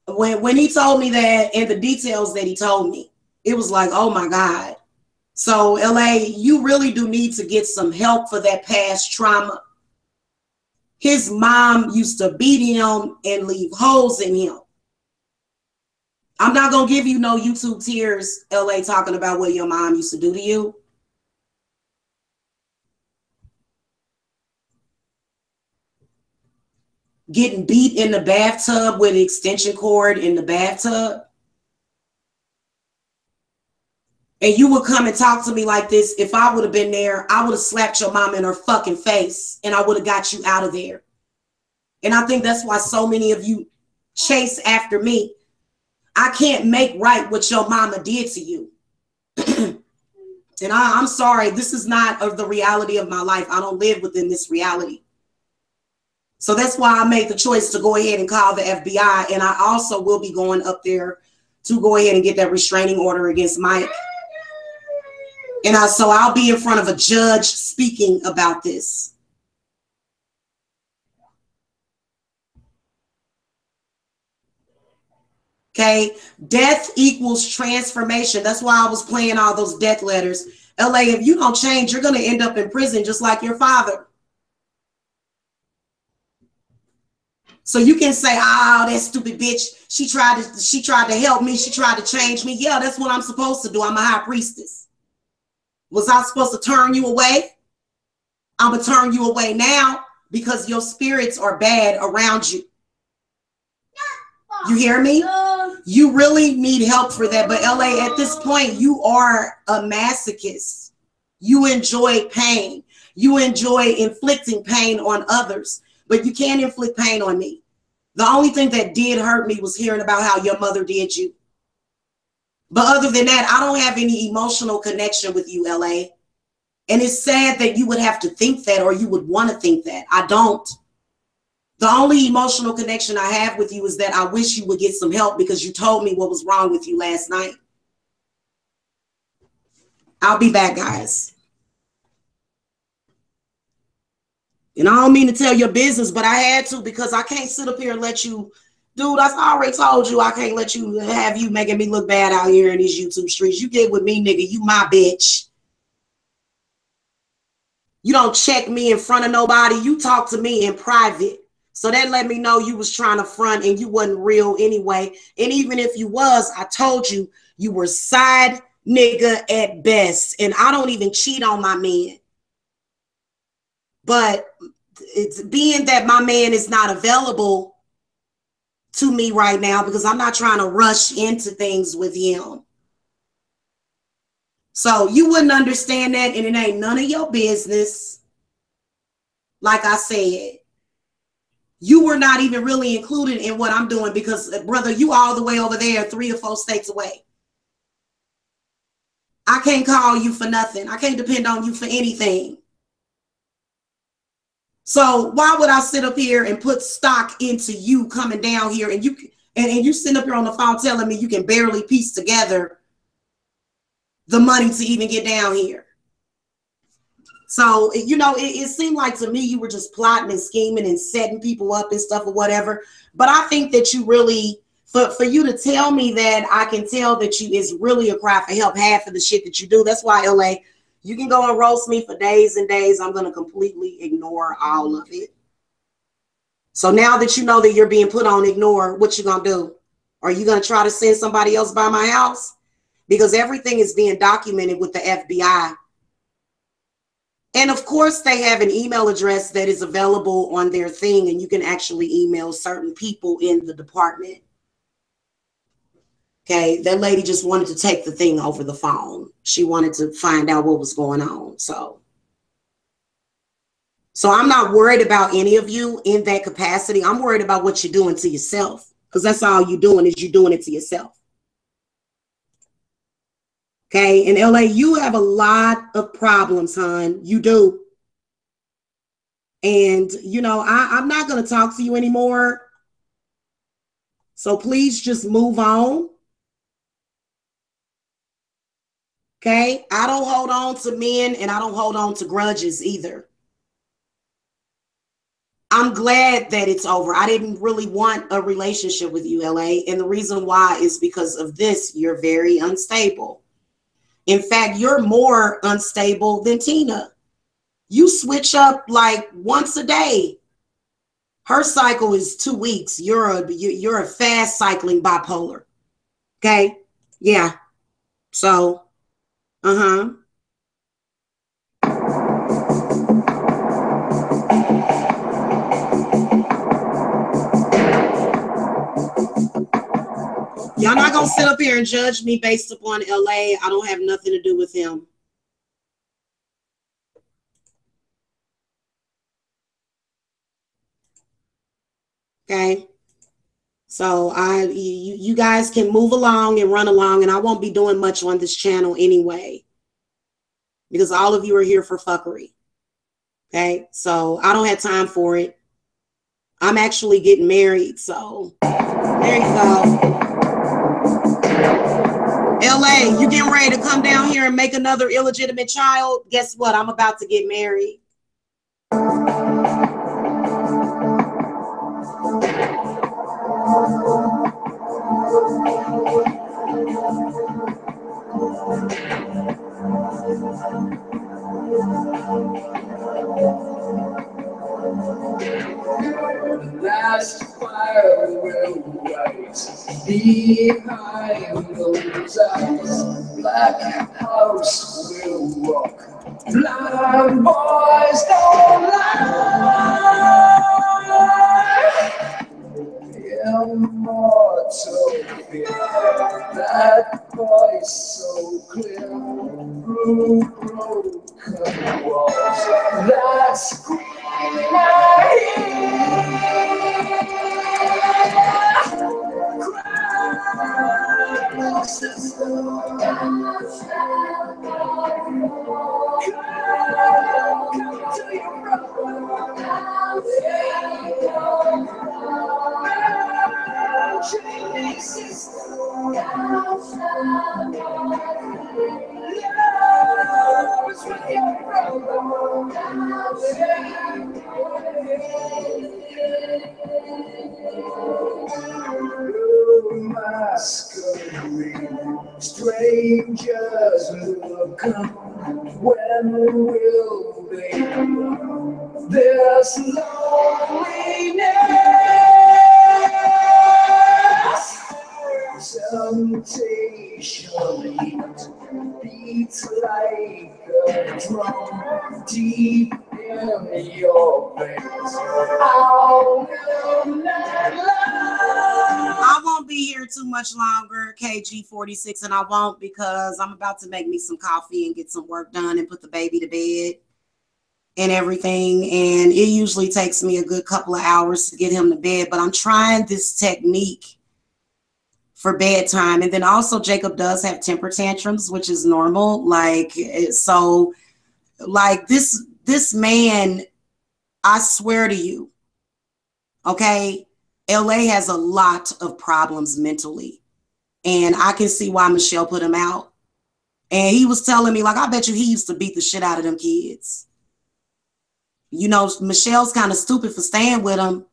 when he told me that and the details that he told me, it was like, oh my God. So LA, you really do need to get some help for that past trauma. His mom used to beat him and leave holes in him. I'm not going to give you no YouTube tears, LA, talking about what your mom used to do to you. Getting beat in the bathtub with an extension cord in the bathtub. and you would come and talk to me like this, if I would have been there, I would have slapped your mama in her fucking face and I would have got you out of there. And I think that's why so many of you chase after me. I can't make right what your mama did to you. And I'm sorry, this is not the reality of my life. I don't live within this reality. So that's why I made the choice to go ahead and call the FBI. And I also will be going up there to go ahead and get that restraining order against Mike. And so I'll be in front of a judge speaking about this. Okay, death equals transformation. That's why I was playing all those death letters. LA, if you don't change, you're going to end up in prison just like your father. So you can say, oh, that stupid bitch, she tried to help me. She tried to change me. Yeah, that's what I'm supposed to do. I'm a high priestess. Was I supposed to turn you away? I'm going to turn you away now because your spirits are bad around you. You hear me? You really need help for that. But LA, at this point, you are a masochist. You enjoy pain. You enjoy inflicting pain on others, but you can't inflict pain on me. The only thing that did hurt me was hearing about how your mother did you. But other than that, I don't have any emotional connection with you, LA. And it's sad that you would have to think that, or you would want to think that. I don't. The only emotional connection I have with you is that I wish you would get some help because you told me what was wrong with you last night. I'll be back, guys. And I don't mean to tell your business, but I had to because I can't sit up here and let you, dude, I already told you I can't let you have you making me look bad out here in these YouTube streets. You get with me, nigga. You my bitch. You don't check me in front of nobody. You talk to me in private. So that let me know you was trying to front and you wasn't real anyway. And even if you was, I told you, you were side nigga at best. And I don't even cheat on my man. But it's being that my man is not available to me right now because I'm not trying to rush into things with him. So you wouldn't understand that, and it ain't none of your business. Like I said, you were not even really included in what I'm doing because, brother, you all the way over there, 3 or 4 states away. I can't call you for nothing. I can't depend on you for anything. So why would I sit up here and put stock into you coming down here and you sitting up here on the phone telling me you can barely piece together the money to even get down here? So, you know, it seemed like to me you were just plotting and scheming and setting people up and stuff or whatever. But I think that you really, for you to tell me that, I can tell that you is really a cry for help, half of the shit that you do. That's why, LA, you can go and roast me for days and days. I'm going to completely ignore all of it. So now that you know that you're being put on ignore, what you going to do? Are you going to try to send somebody else by my house? Because everything is being documented with the FBI. And of course, they have an email address that is available on their thing, and you can actually email certain people in the department. Okay, that lady just wanted to take the thing over the phone. She wanted to find out what was going on. So I'm not worried about any of you in that capacity. I'm worried about what you're doing to yourself, because that's all you're doing is you're doing it to yourself. Okay, in LA, you have a lot of problems, hon. You do. And, you know, I'm not going to talk to you anymore. So please just move on. Okay, I don't hold on to men and I don't hold on to grudges either. I'm glad that it's over. I didn't really want a relationship with you, LA. And the reason why is because of this. You're very unstable. In fact, you're more unstable than Tina. You switch up like once a day. Her cycle is 2 weeks. You're a fast cycling bipolar. Okay? Yeah. So, Y'all not gonna sit up here and judge me based upon LA. I don't have nothing to do with him. Okay. So you guys can move along and run along, and I won't be doing much on this channel anyway, because all of you are here for fuckery. Okay. So I don't have time for it. I'm actually getting married. So there you go. LA, you getting ready to come down here and make another illegitimate child? Guess what? I'm about to get married. Last fire will rise behind those eyes. Black house will walk. Blind boys don't lie. Immortal fear, that voice so clear through broken walls. That scream I hear, cry, sister, come to your brother. Jesus, love is with your masquerade, strangers will come. When will they know this loneliness? Temptation beats like a drum deep in your veins. I won't be here too much longer, KG46, and I won't because I'm about to make me some coffee and get some work done and put the baby to bed and everything. And it usually takes me a good couple of hours to get him to bed, but I'm trying this technique for bedtime. And then also Jacob does have temper tantrums, which is normal. Like, so like this man, I swear to you, okay, LA has a lot of problems mentally, and I can see why Michelle put him out. And he was telling me, like, I bet you he used to beat the shit out of them kids. You know, Michelle's kind of stupid for staying with him,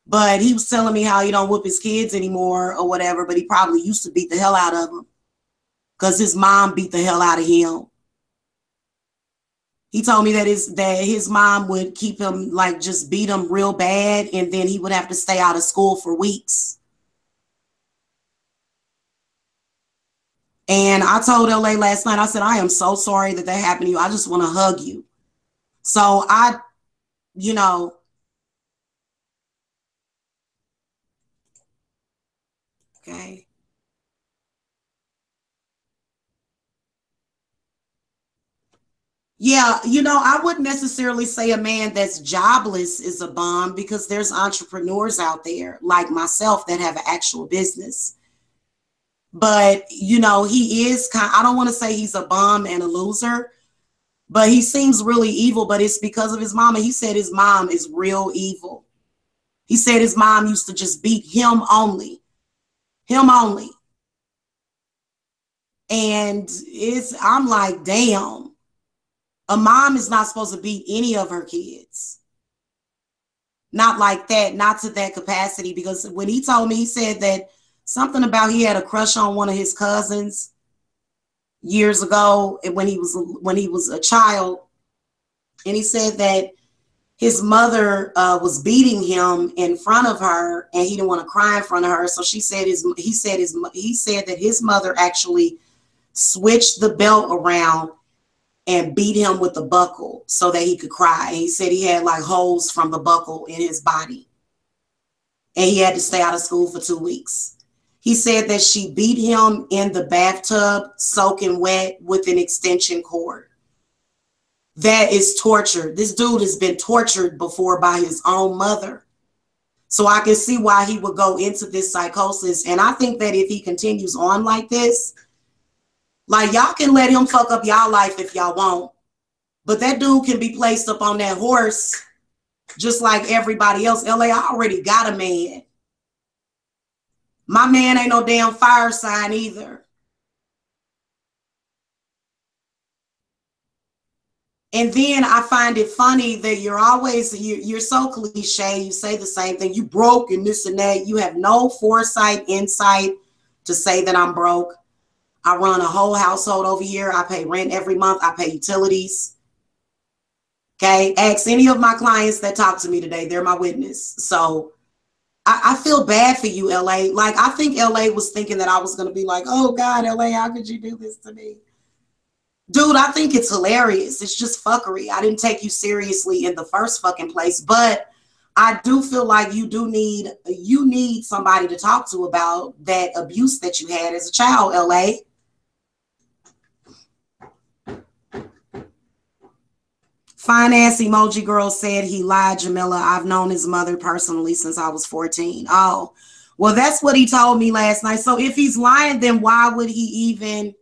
but he was telling me how he don't whoop his kids anymore or whatever, but he probably used to beat the hell out of them because his mom beat the hell out of him. He told me that his mom would keep him, like, just beat him real bad, and then he would have to stay out of school for weeks. And I told LA last night, I said, I am so sorry that happened to you. I just want to hug you. So you know, okay. Yeah, you know, I wouldn't necessarily say a man that's jobless is a bum, because there's entrepreneurs out there like myself that have an actual business. But, you know, he is I don't want to say he's a bum and a loser, but he seems really evil, but it's because of his mom. And he said his mom is real evil. He said his mom used to just beat him only. Him only. And I'm like, damn. A mom is not supposed to beat any of her kids. Not like that, not to that capacity, because when he told me, he said that something about he had a crush on one of his cousins years ago when he was a child. And he said that his mother was beating him in front of her, and he didn't want to cry in front of her. So he said that his mother actually switched the belt around and beat him with the buckle so that he could cry. And he said he had like holes from the buckle in his body, and he had to stay out of school for 2 weeks. He said that she beat him in the bathtub, soaking wet with an extension cord. That is torture. This dude has been tortured before by his own mother. So I can see why he would go into this psychosis. And I think that if he continues on like this, like, y'all can let him fuck up y'all life if y'all want. But that dude can be placed up on that horse just like everybody else. LA, I already got a man. My man ain't no damn fire sign either. And then I find it funny that you're so cliche. You say the same thing. You broke and this and that. You have no foresight, insight to say that I'm broke. I run a whole household over here. I pay rent every month. I pay utilities. Okay. Ask any of my clients that talk to me today. They're my witness. So I feel bad for you, LA. Like, I think LA was thinking that I was going to be like, oh God, LA, how could you do this to me? Dude, I think it's hilarious. It's just fuckery. I didn't take you seriously in the first fucking place, but I do feel like you need somebody to talk to about that abuse that you had as a child, LA. Finance emoji girl said he lied, Jamila. I've known his mother personally since I was 14. Oh, well, that's what he told me last night. So if he's lying, then why would he even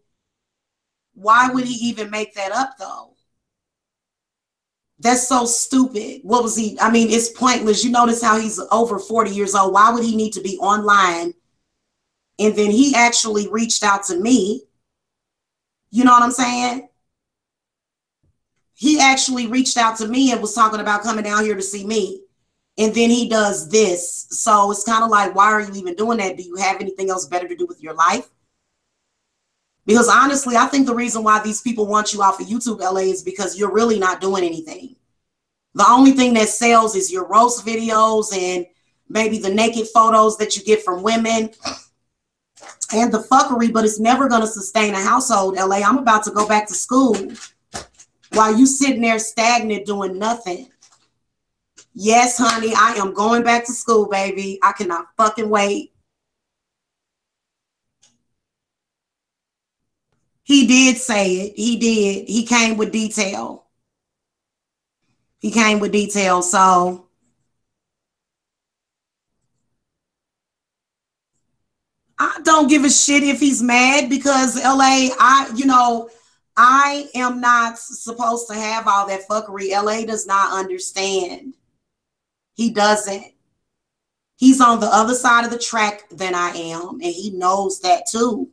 make that up though? That's so stupid. What was he? I mean, it's pointless. You notice how he's over 40 years old. Why would he need to be online? And then he actually reached out to me. You know what I'm saying? He actually reached out to me and was talking about coming down here to see me. And then he does this. So it's kind of like, why are you even doing that? Do you have anything else better to do with your life? Because honestly, I think the reason why these people want you off of YouTube, LA, is because you're really not doing anything. The only thing that sells is your roast videos and maybe the naked photos that you get from women and the fuckery, but it's never going to sustain a household, LA. I'm about to go back to school while you sitting there stagnant doing nothing. Yes, honey, I am going back to school, baby. I cannot fucking wait. He did say it. He did. He came with detail. He came with detail. So I don't give a shit if he's mad because LA, I am not supposed to have all that fuckery. LA does not understand. He doesn't. He's on the other side of the track than I am, and he knows that too.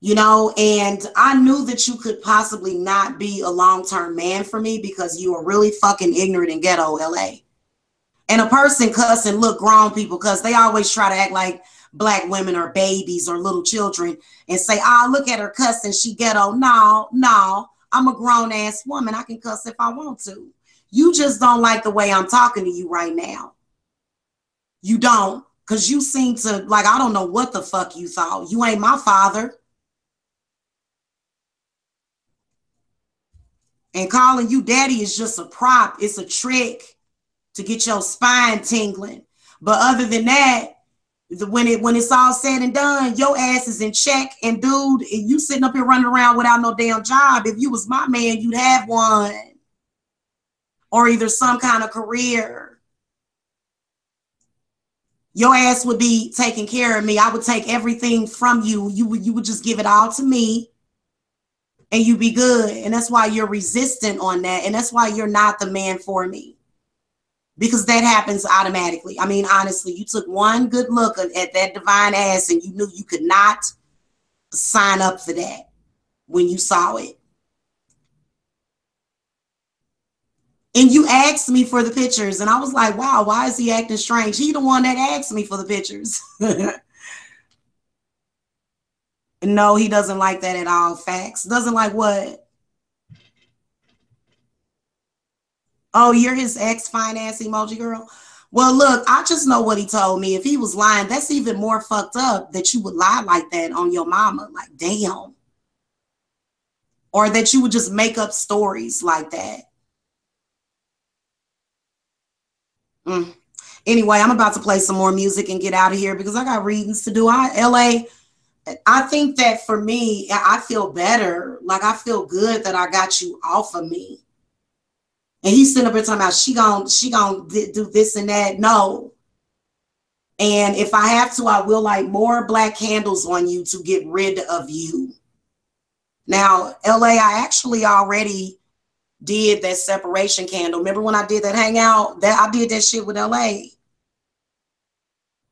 You know, and I knew that you could possibly not be a long-term man for me because you are really fucking ignorant and ghetto, LA. And a person cussing, look, grown people, because they always try to act like black women are babies or little children and say, oh, look at her cussing, she ghetto. No, I'm a grown-ass woman. I can cuss if I want to. You just don't like the way I'm talking to you right now. You don't, because you seem to, like, I don't know what the fuck you thought. You ain't my father. And calling you daddy is just a prop. It's a trick to get your spine tingling. But other than that, when it's all said and done, your ass is in check. And dude, you sitting up here running around without no damn job. If you was my man, you'd have one. Or either some kind of career. Your ass would be taking care of me. I would take everything from you. You would just give it all to me. And you be good. And that's why you're resistant on that. And that's why you're not the man for me. Because that happens automatically. I mean, honestly, you took one good look at that divine ass and you knew you could not sign up for that when you saw it. And you asked me for the pictures. And I was like, wow, why is he acting strange? He the one that asked me for the pictures. No, he doesn't like that at all. Facts. Doesn't like what? Oh, you're his ex-finance emoji girl? Well, look, I just know what he told me. If he was lying, that's even more fucked up that you would lie like that on your mama. Like, damn. Or that you would just make up stories like that. Anyway, I'm about to play some more music and get out of here because I got readings to do. LA, I think that for me, I feel better. Like I feel good that I got you off of me. And he's sitting up here talking about she gon' do this and that. No. And if I have to, I will light more black candles on you to get rid of you. Now, LA, I actually already did that separation candle. Remember when I did that hangout? I did that shit with LA.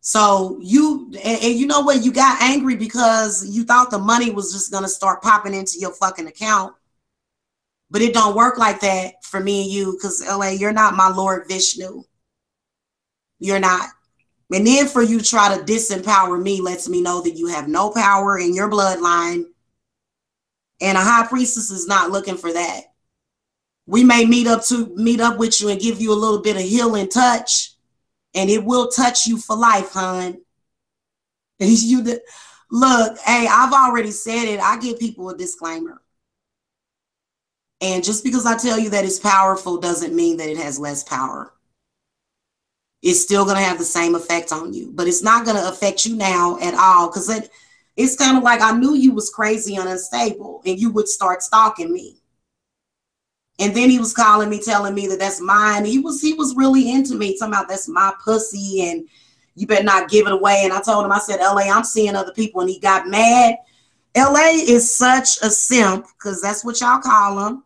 So and you know what? You got angry because you thought the money was just going to start popping into your fucking account. But it don't work like that for me and you because LA, you're not my Lord Vishnu. You're not. And then for you to try to disempower me lets me know that you have no power in your bloodline. And a high priestess is not looking for that. We may meet up with you and give you a little bit of healing touch. And it will touch you for life, hon. Look, hey, I've already said it. I give people a disclaimer. And just because I tell you that it's powerful doesn't mean that it has less power. It's still going to have the same effect on you. But it's not going to affect you now at all. Because it's kind of like I knew you was crazy and unstable. And you would start stalking me. And then he was calling me, telling me that that's mine. He was really into me, talking about that's my pussy and you better not give it away. And I told him, I said, LA, I'm seeing other people. And he got mad. LA is such a simp because that's what y'all call him.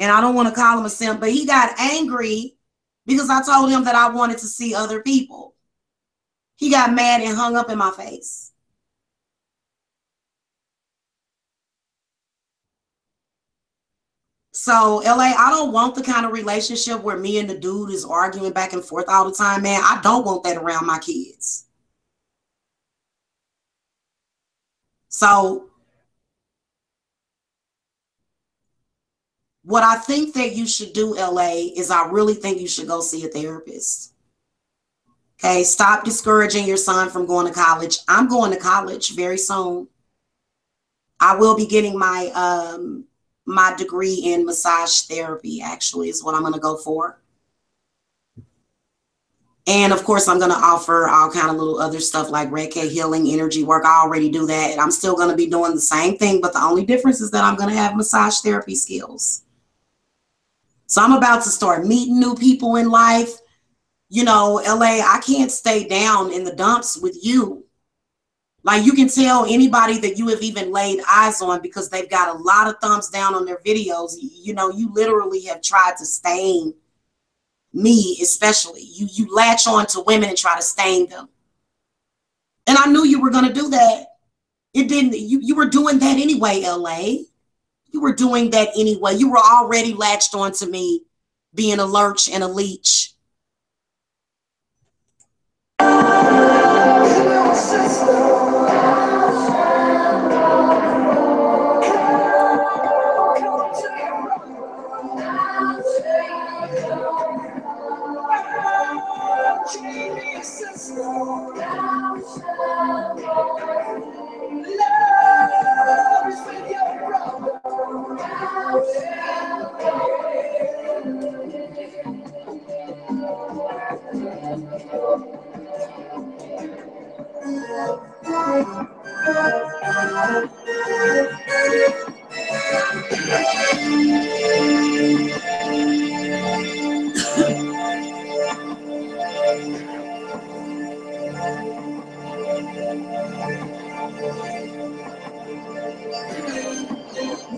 And I don't want to call him a simp, but he got angry because I told him that I wanted to see other people. He got mad and hung up in my face. So, LA, I don't want the kind of relationship where me and the dude is arguing back and forth all the time, man. I don't want that around my kids. So, what I think that you should do, LA, is I really think you should go see a therapist. Okay, stop discouraging your son from going to college. I'm going to college very soon. I will be getting my my degree in massage therapy, actually, is what I'm going to go for. And of course, I'm going to offer all kind of little other stuff like Reiki, healing, energy work. I already do that. And I'm still going to be doing the same thing. But the only difference is that I'm going to have massage therapy skills. So I'm about to start meeting new people in life. You know, LA, I can't stay down in the dumps with you. Like you can tell anybody that you have even laid eyes on because they've got a lot of thumbs down on their videos. You know, you literally have tried to stain me, especially. You latch on to women and try to stain them. And I knew you were going to do that. You were doing that anyway, LA. You were doing that anyway. You were already latched on to me being a lurch and a leech.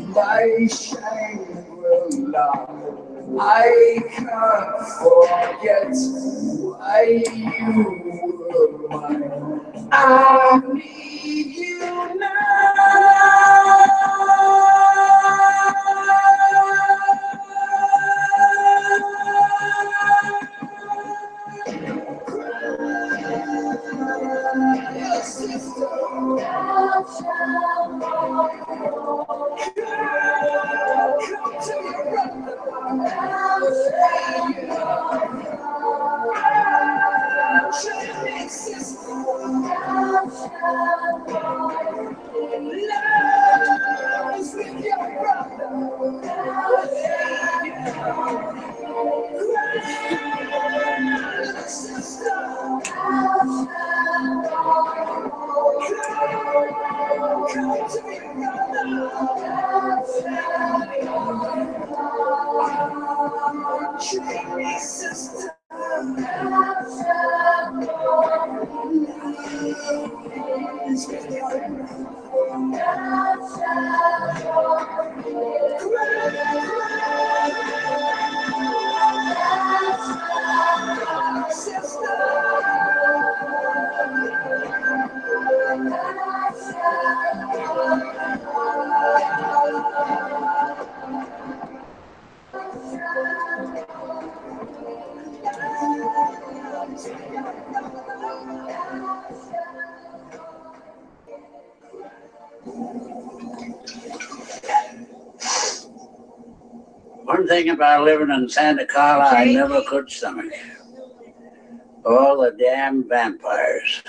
My shame will lie. I can't forget why you were mine. I need you now. One thing about living in Santa Carla, I never could stomach. All the damn vampires.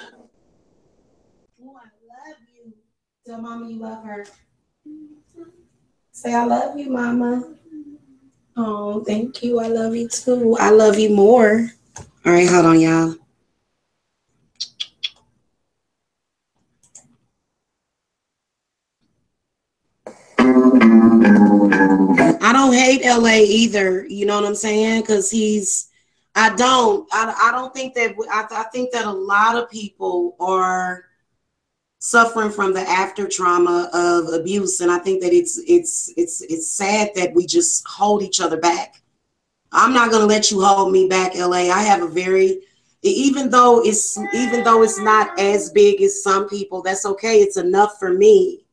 Oh, I love you. Tell Mama you love her. Say, I love you, Mama. Oh, thank you. I love you too. I love you more. All right, hold on, y'all. I don't hate LA either. You know what I'm saying? Because I don't think that, I think that a lot of people are suffering from the after trauma of abuse. And I think that it's sad that we just hold each other back. I'm not going to let you hold me back, LA. I have a very, even though it's not as big as some people, that's okay. It's enough for me.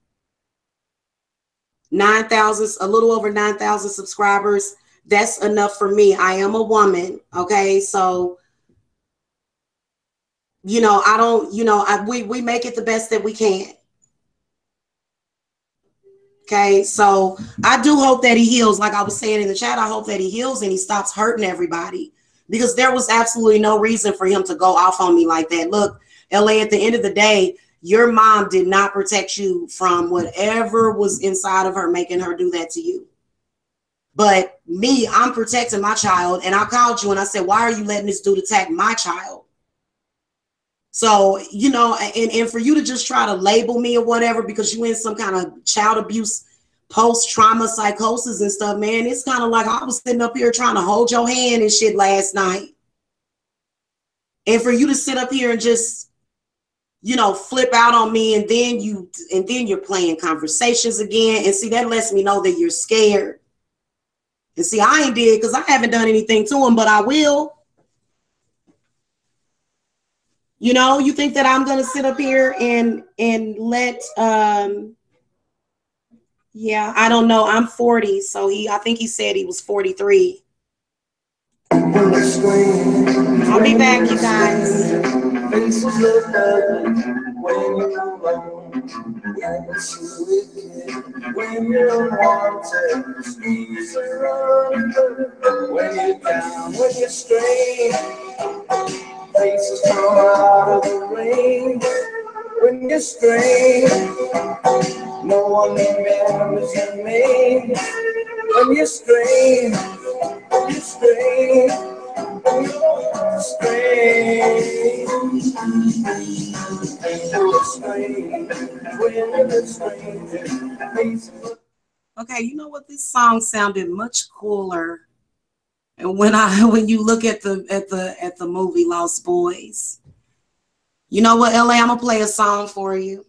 9,000, a little over 9,000 subscribers. That's enough for me. I am a woman. Okay. So, you know, I don't, you know, we make it the best that we can. Okay. So I do hope that he heals. Like I was saying in the chat, I hope that he heals and he stops hurting everybody, because there was absolutely no reason for him to go off on me like that. Look, LA, at the end of the day, your mom did not protect you from whatever was inside of her making her do that to you. But me, I'm protecting my child. And I called you and I said, why are you letting this dude attack my child? So, you know, and for you to just try to label me or whatever because you in some kind of child abuse, post-trauma psychosis and stuff, man, it's kind of like I was sitting up here trying to hold your hand and shit last night. And for you to sit up here and just, you know, flip out on me, and then you're playing conversations again. And see, that lets me know that you're scared. And see, I ain't did, because I haven't done anything to him, but I will. You know, you think that I'm gonna sit up here and let yeah, I don't know. I'm 40, so I think he said he was 43. I'll be back, you guys. Faces look ugly when you're alone. When you're unwanted, squeeze around. When you're down, when you're strained, faces come out of the rain. When you're strained, no one remembers your name. When you're strained, you're strained. Okay, you know what? This song sounded much cooler. And when you look at the movie Lost Boys, you know what, LA? I'm gonna play a song for you.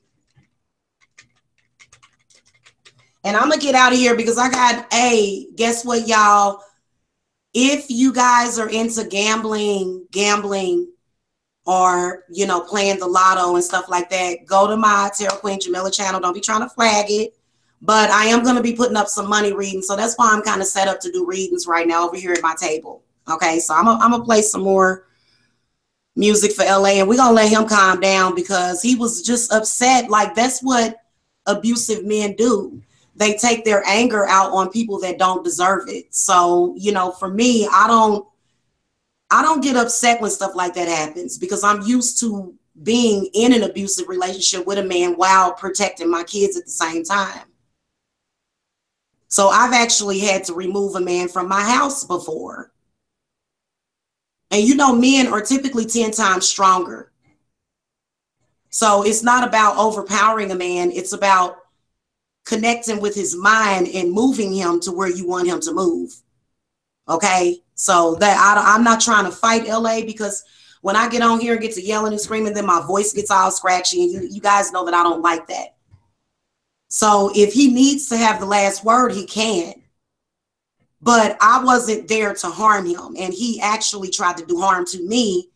And I'm gonna get out of here because I got guess what, y'all? If you guys are into gambling, or, you know, playing the lotto and stuff like that, go to my Tarot Queen Jamila channel. Don't be trying to flag it. But I am going to be putting up some money readings. So that's why I'm kind of set up to do readings right now over here at my table. Okay, so I'm going to play some more music for LA. And we're going to let him calm down because he was just upset. Like, that's what abusive men do. They take their anger out on people that don't deserve it. So, you know, for me, I don't get upset when stuff like that happens because I'm used to being in an abusive relationship with a man while protecting my kids at the same time. So I've actually had to remove a man from my house before. And you know, men are typically 10 times stronger. So it's not about overpowering a man. It's about connecting with his mind and moving him to where you want him to move. Okay. So that I'm not trying to fight LA, because when I get on here and get to yelling and screaming, then my voice gets all scratchy, and you guys know that I don't like that. So if he needs to have the last word, he can. But I wasn't there to harm him, and he actually tried to do harm to me.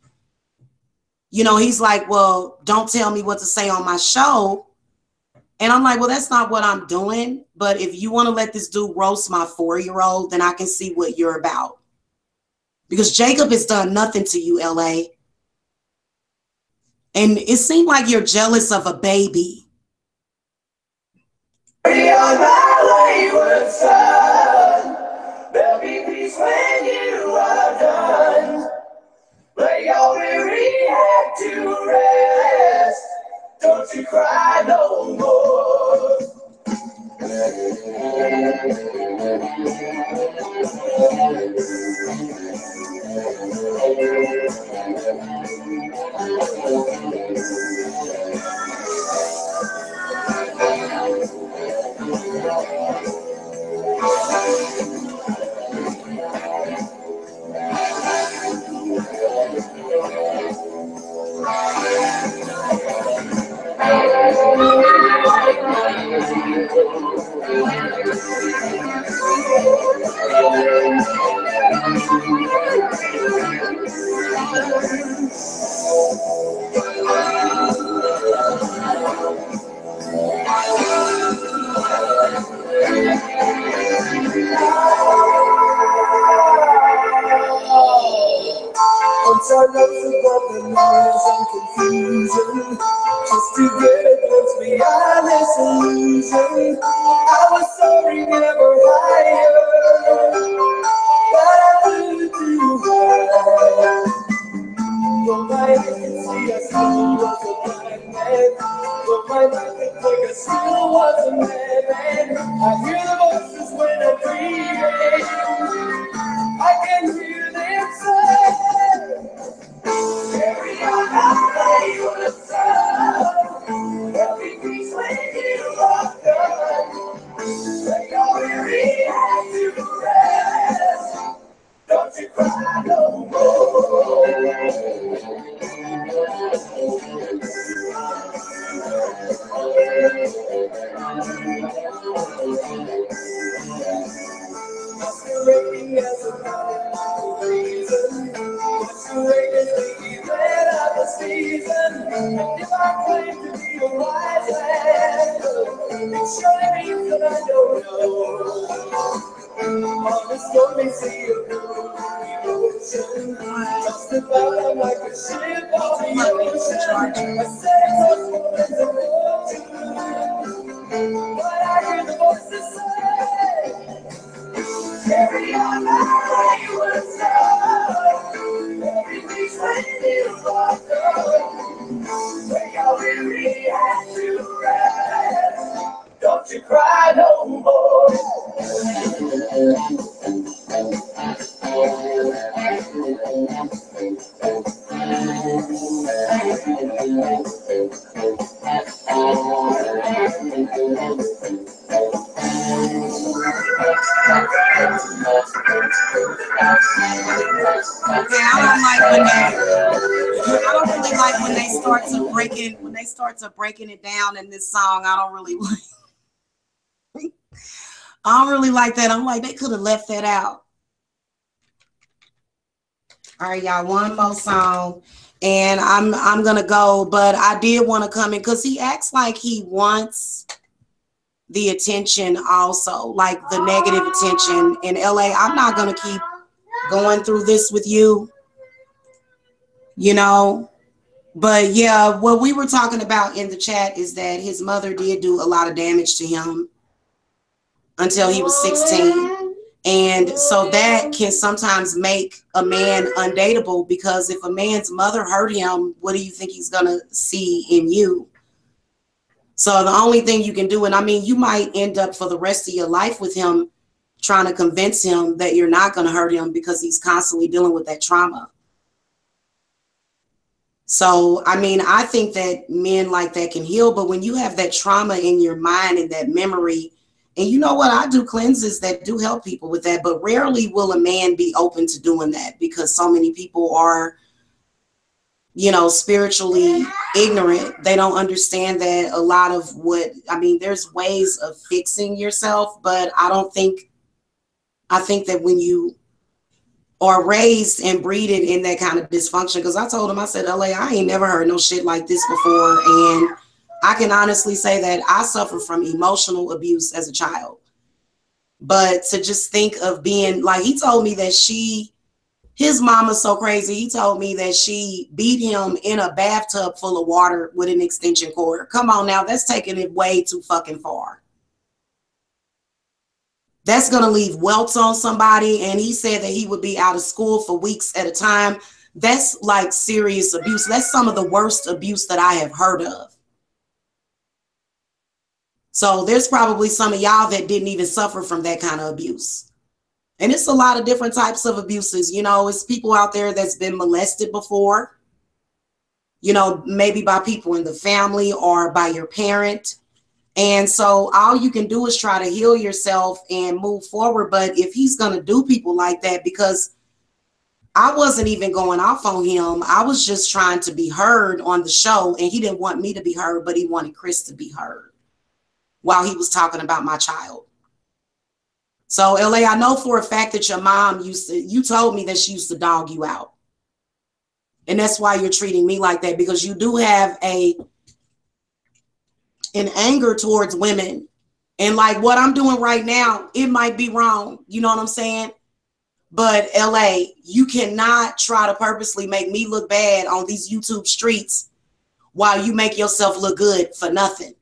You know, he's like, well, don't tell me what to say on my show. And I'm like, well, that's not what I'm doing. But if you want to let this dude roast my 4-year-old, then I can see what you're about. Because Jacob has done nothing to you, LA. And it seemed like you're jealous of a baby. There'll be peace when you are done. Lay your weary head to rest. Don't you cry no more. Turn up the broken noise and confusion, just to get a glimpse beyond this illusion. I was sorry, never higher, but I flew too high. Though my eyes can see, I still was a blind man. Though my mind can think, I still was a madman. I hear the voices when I'm dreaming. I can hear them say, carry on, I lay the sun. There'll be peace when you are done. Lay your weary head to rest. Don't you cry no more. Masquerading as a mountain reason, masquerading the event of the season. And if I claim to be a wise man, it surely means that I don't know. On this stormy sea of blue emotion, just about I'm like a ship on the ocean. I say what's going to fortune, but I hear the voices say, carry on, I will say. Every peace when you are done. Lay your weary head to rest. Don't you cry no more. I don't really like when they start to breaking it down in this song. I don't really like that. I'm like, they could have left that out. All right, y'all, one more song and I'm gonna go, but I did want to come in because he acts like he wants the attention also, like the negative attention. In LA, I'm not gonna keep going through this with you, you know. But yeah, what we were talking about in the chat is that his mother did do a lot of damage to him until he was 16. And so that can sometimes make a man undateable, because if a man's mother hurt him, what do you think he's going to see in you? So the only thing you can do, and I mean, you might end up for the rest of your life with him trying to convince him that you're not going to hurt him because he's constantly dealing with that trauma. So, I mean, I think that men like that can heal, but when you have that trauma in your mind and that memory, And you know what? I do cleanses that do help people with that, but rarely will a man be open to doing that because so many people are, you know, spiritually ignorant. They don't understand that a lot of what, I mean, there's ways of fixing yourself, but I think that when you are raised and breeded in that kind of dysfunction, because I told him, I said, LA, I ain't never heard no shit like this before. And I can honestly say that I suffered from emotional abuse as a child. But to just think of being like, he told me that his mama's so crazy. He told me that she beat him in a bathtub full of water with an extension cord. Come on now, that's taking it way too fucking far. That's going to leave welts on somebody. And he said that he would be out of school for weeks at a time. That's like serious abuse. That's some of the worst abuse that I have heard of. So there's probably some of y'all that didn't even suffer from that kind of abuse. And it's a lot of different types of abuses. You know, it's people out there that's been molested before, you know, maybe by people in the family or by your parent. And so all you can do is try to heal yourself and move forward. But if he's going to do people like that, because I wasn't even going off on him, I was just trying to be heard on the show. And he didn't want me to be heard, but he wanted Chris to be heard while he was talking about my child. So LA, I know for a fact that your mom you told me that she used to dog you out. And that's why you're treating me like that, because you do have an anger towards women. And like what I'm doing right now, it might be wrong. You know what I'm saying? But LA, you cannot try to purposely make me look bad on these YouTube streets while you make yourself look good for nothing.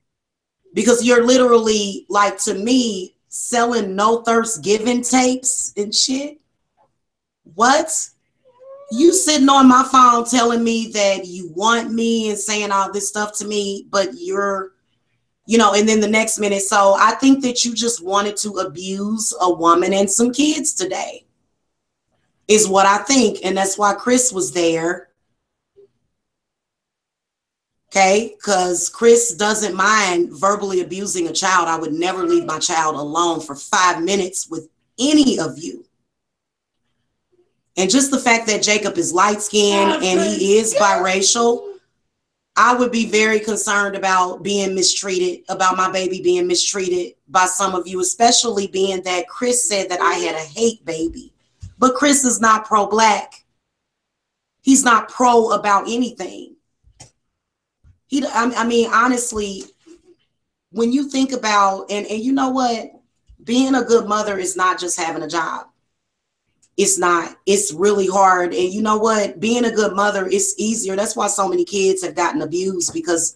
Because you're literally, like, to me, selling no thirst giving tapes and shit. What? You sitting on my phone telling me that you want me and saying all this stuff to me, but you're, you know, and then the next minute. So I think that you just wanted to abuse a woman and some kids today is what I think. And that's why Chris was there. Okay, because Chris doesn't mind verbally abusing a child. I would never leave my child alone for 5 minutes with any of you. And just the fact that Jacob is light-skinned and he is biracial, I would be very concerned about being mistreated, about my baby being mistreated by some of you, especially being that Chris said that I had a hate baby. But Chris is not pro-black. He's not pro about anything. I mean, honestly, when you think about, and you know what, being a good mother is not just having a job. It's not. It's really hard. And you know what, being a good mother is easier. That's why so many kids have gotten abused, because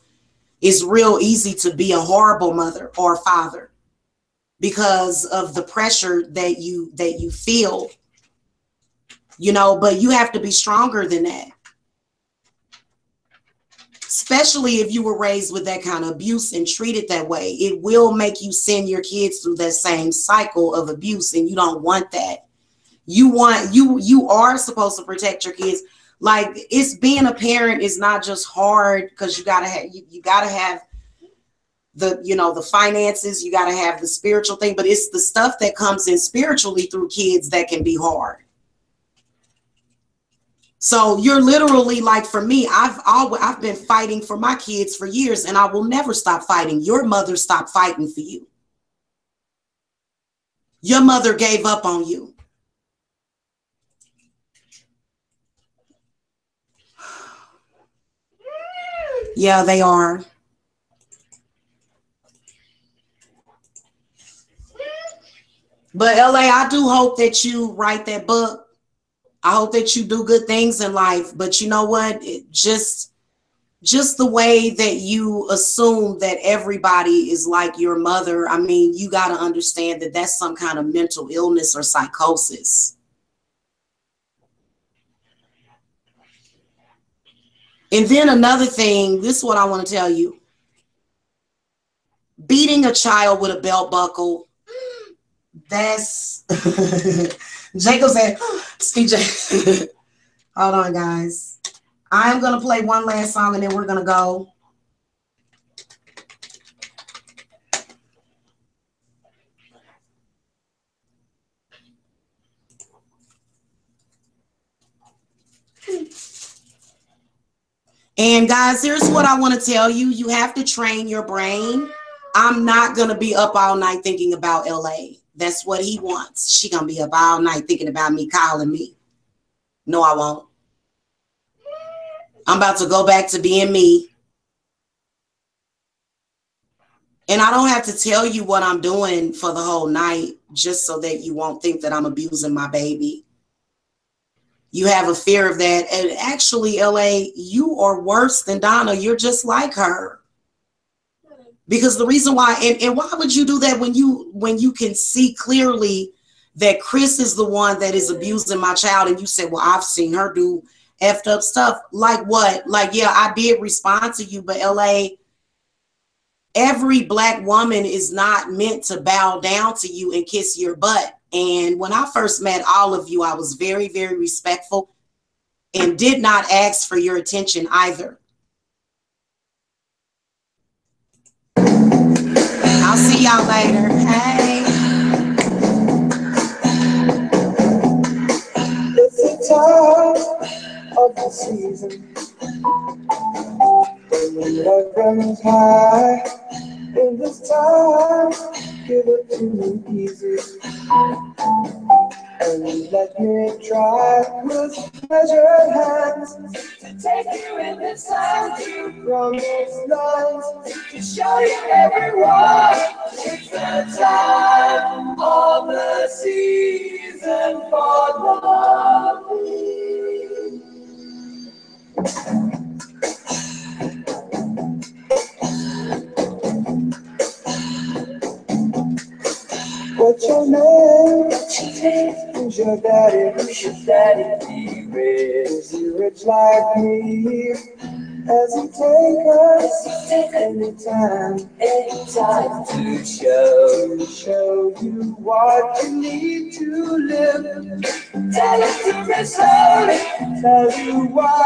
it's real easy to be a horrible mother or father because of the pressure that you feel, you know, but you have to be stronger than that. Especially if you were raised with that kind of abuse and treated that way, it will make you send your kids through that same cycle of abuse. And you don't want that. You are supposed to protect your kids. Like, it's being a parent is not just hard because you gotta have the, you know, the finances, you gotta have the spiritual thing, but it's the stuff that comes in spiritually through kids that can be hard. So you're literally, like, for me, I've been fighting for my kids for years, and I will never stop fighting. Your mother stopped fighting for you. Your mother gave up on you. Yeah, they are. But LA, I do hope that you write that book. I hope that you do good things in life. But you know what? Just the way that you assume that everybody is like your mother. I mean, you got to understand that that's some kind of mental illness or psychosis. And then another thing, this is what I want to tell you. Beating a child with a belt buckle, that's... Jacob said, CJ, hold on, guys. I'm going to play one last song and then we're going to go. And guys, here's what I want to tell you. You have to train your brain. I'm not going to be up all night thinking about LA. That's what he wants. She going to be up all night thinking about me, calling me. No, I won't. I'm about to go back to being me. And I don't have to tell you what I'm doing for the whole night just so that you won't think that I'm abusing my baby. You have a fear of that. And actually, LA, you are worse than Donna. You're just like her. Because the reason why, and why would you do that when you can see clearly that Chris is the one that is abusing my child, and you say, well, I've seen her do effed up stuff. Like what? Like, yeah, I did respond to you, but LA, every Black woman is not meant to bow down to you and kiss your butt. And when I first met all of you, I was very, very respectful and did not ask for your attention either. I'll see y'all later. Hey. It's the time of the season when the love runs high. In this time, give it to me easy and let me try with measured hands to take you in the sun, to promise lines, to show you everyone. It's the time of the season for love. What's your name? Who's your daddy? Who's your daddy? Is he rich like me? Has he take us anytime to show you what you need to live? Tell it to me slowly. Tell you why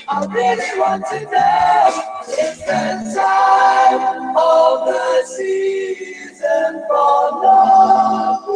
I really want to know. It's the time of the season for love.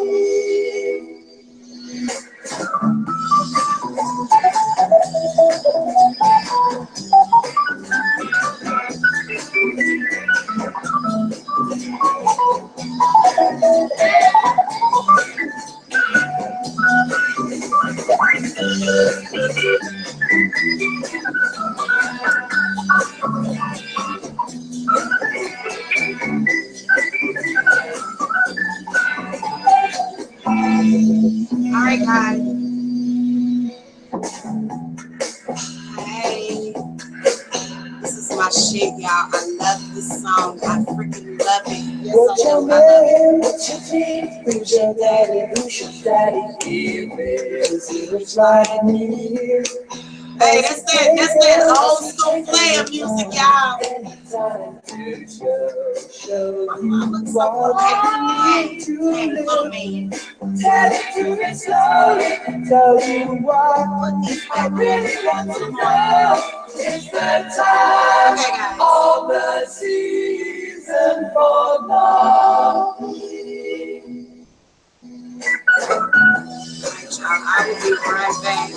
All right, guys. Hey, this is my shit, y'all. I love this song. I freaking love it. Yes, What's I your do. I love it. name? What's your name? Who's your daddy? Who's your daddy? Is he rich like me? Hey, that's that old school player music, y'all. Hey, little man. Tell it to me slowly. Tell you why I really want to know. It's the time of the season for love. I will be right back.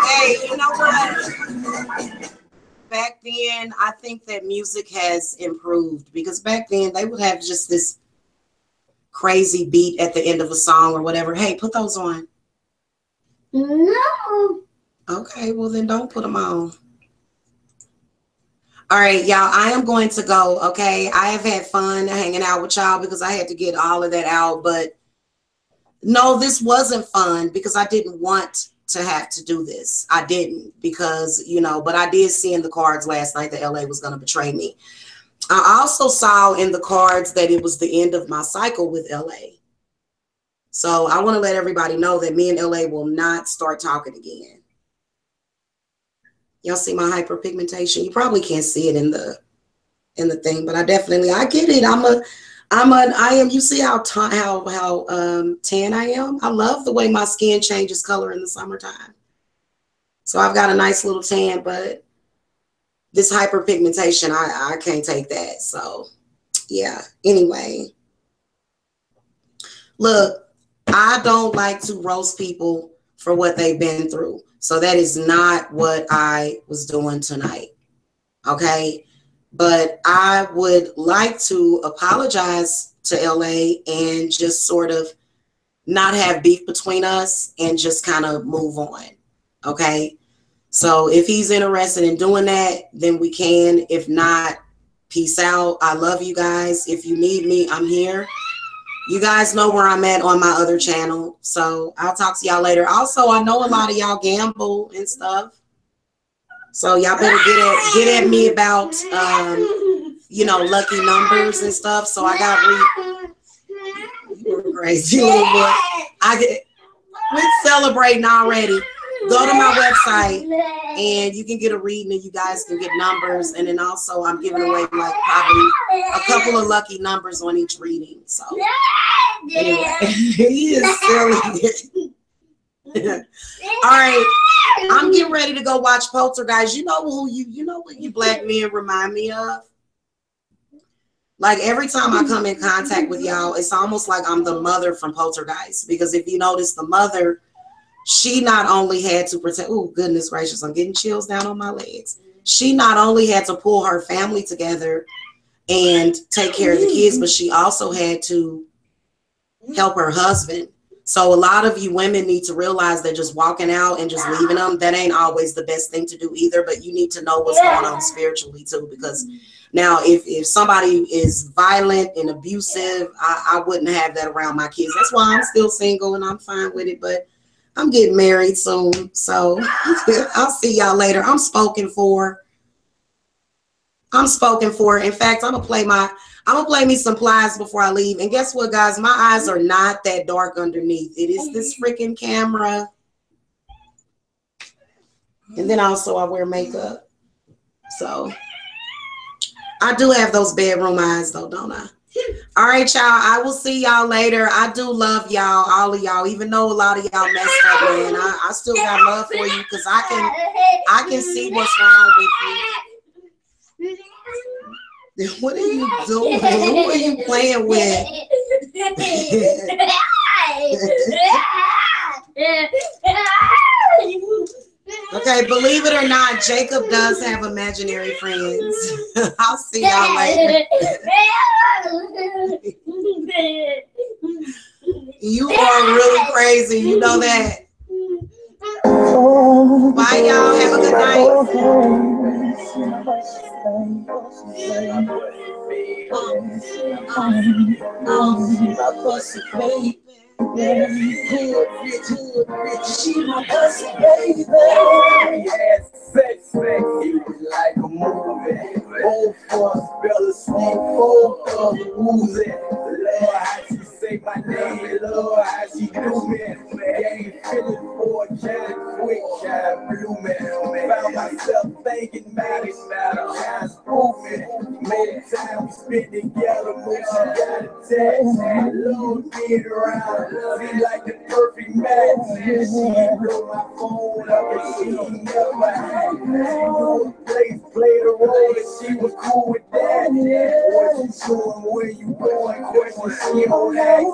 Hey, you know what? Back then, I think that music has improved, because back then they would have just this crazy beat at the end of a song or whatever. Hey, put those on. No. Okay, well then don't put them on. All right, y'all, I am going to go, okay? I have had fun hanging out with y'all because I had to get all of that out, but no, this wasn't fun because I didn't want to have to do this. I didn't, because, you know, but I did see in the cards last night that LA was going to betray me. I also saw in the cards that it was the end of my cycle with LA. So I want to let everybody know that me and LA will not start talking again. Y'all see my hyperpigmentation? You probably can't see it in the thing, but I get it. I am. You see how tan I am? I love the way my skin changes color in the summertime. So I've got a nice little tan, but this hyperpigmentation, I can't take that. So yeah. Anyway, look, I don't like to roast people for what they've been through. So that is not what I was doing tonight. Okay. But I would like to apologize to LA and just sort of not have beef between us and just kind of move on. Okay. So if he's interested in doing that, then we can. If not, peace out. I love you guys. If you need me, I'm here. You guys know where I'm at on my other channel. So I'll talk to y'all later. Also, I know a lot of y'all gamble and stuff. So y'all better get at me about you know, lucky numbers and stuff. So I got you're crazy little boy. We're celebrating already. Go to my website and you can get a reading and you guys can get numbers. And then also I'm giving away like probably a couple of lucky numbers on each reading. So anyway, he is silly. All right, I'm getting ready to go watch Poltergeist. You know what you black men remind me of? Like every time I come in contact with y'all, it's almost like I'm the mother from Poltergeist. Because if you notice, the mother, she not only had to protect, oh goodness gracious, I'm getting chills down on my legs. She not only had to pull her family together and take care of the kids, but she also had to help her husband. So a lot of you women need to realize that just walking out and just leaving them, that ain't always the best thing to do either, but you need to know what's going on spiritually too, because now if somebody is violent and abusive, I wouldn't have that around my kids. That's why I'm still single and I'm fine with it, but I'm getting married soon. So I'll see y'all later. I'm spoken for. In fact, I'm gonna play me some Plies before I leave. And guess what, guys? My eyes are not that dark underneath. It is this freaking camera. And then also I wear makeup. So I do have those bedroom eyes though, don't I? All right, y'all. I will see y'all later. I do love y'all, all of y'all, even though a lot of y'all messed up, man. I still got love for you because I can see what's wrong with you. What are you doing? Who are you playing with? Okay, believe it or not, Jacob does have imaginary friends. I'll see y'all later. You are really crazy. You know that. Bye, y'all. Have a good night. She my pussy baby. Yes, sex, like a movie. Both for us, Bella Sweet, both of the woozy. Lord, how she say my name, Lord, how she do me. Ain't feeling for a kind quick, kind blue man. Found myself thinking about it, time's moving. Made time we spent together, when she got a text. Lord, being around, seem like the perfect match. She blew my phone up and she never had no place, played a role and she was cool with that. What you doing, where you going, questions she don't ask. She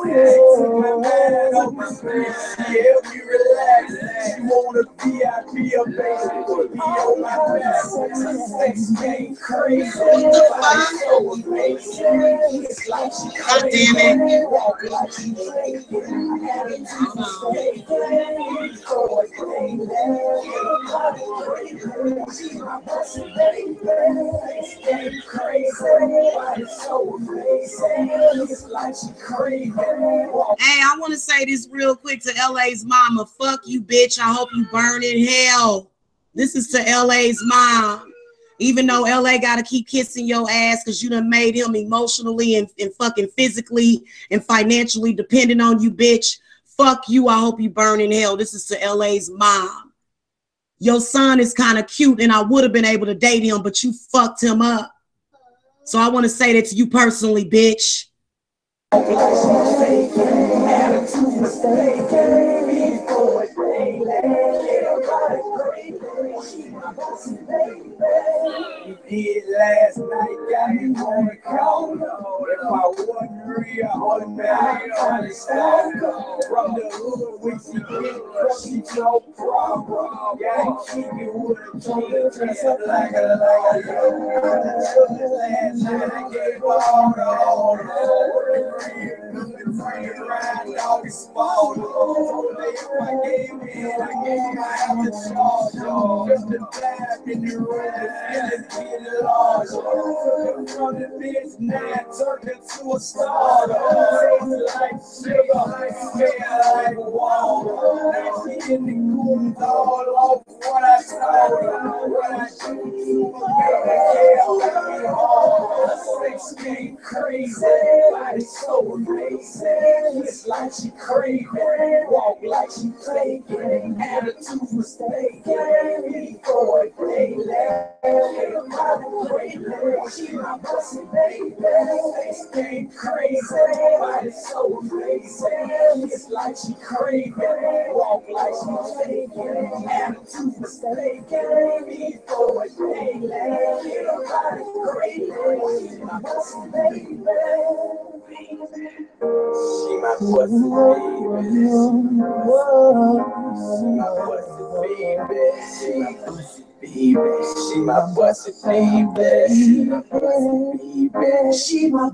took my mind off my sleeve, she helped me relax. She want a VIP up there, put me on my back. Sex game crazy, it's like she God damn it. Hey, I want to say this real quick to LA's mama. Fuck you, bitch. I hope you burn in hell. This is to LA's mom. Even though LA got to keep kissing your ass because you done made him emotionally and fucking physically and financially dependent on you, bitch. Fuck you. I hope you burn in hell. This is to LA's mom. your son is kind of cute and I would have been able to date him, but you fucked him up. So I want to say that to you personally, bitch. Did last night, got me on the call. If I wasn't real, automatic on the style. From the hood, we see it, she no problem. Gotta keep it with a kid, dress up like a last night, I gave her all the ride, dog is small. If I gave in, I gave my after charge. Just the vibe in the room, the feelings get large. From the bitch, now turned into a star. Tastes like sugar, smell like water. Now she in the cool, all off what I stole. What I do, baby, hard. Sex game crazy, body so amazing. It's like she craving, walk like she faking, attitude mistaken. Before it daily, she my pussy baby. Sex game crazy, body so amazing. It's like she craving, walk like she faking, attitude mistaken. Before it daily, she my pussy baby. She my pussy baby. She my pussy baby. She my pussy baby. She my pussy baby. She my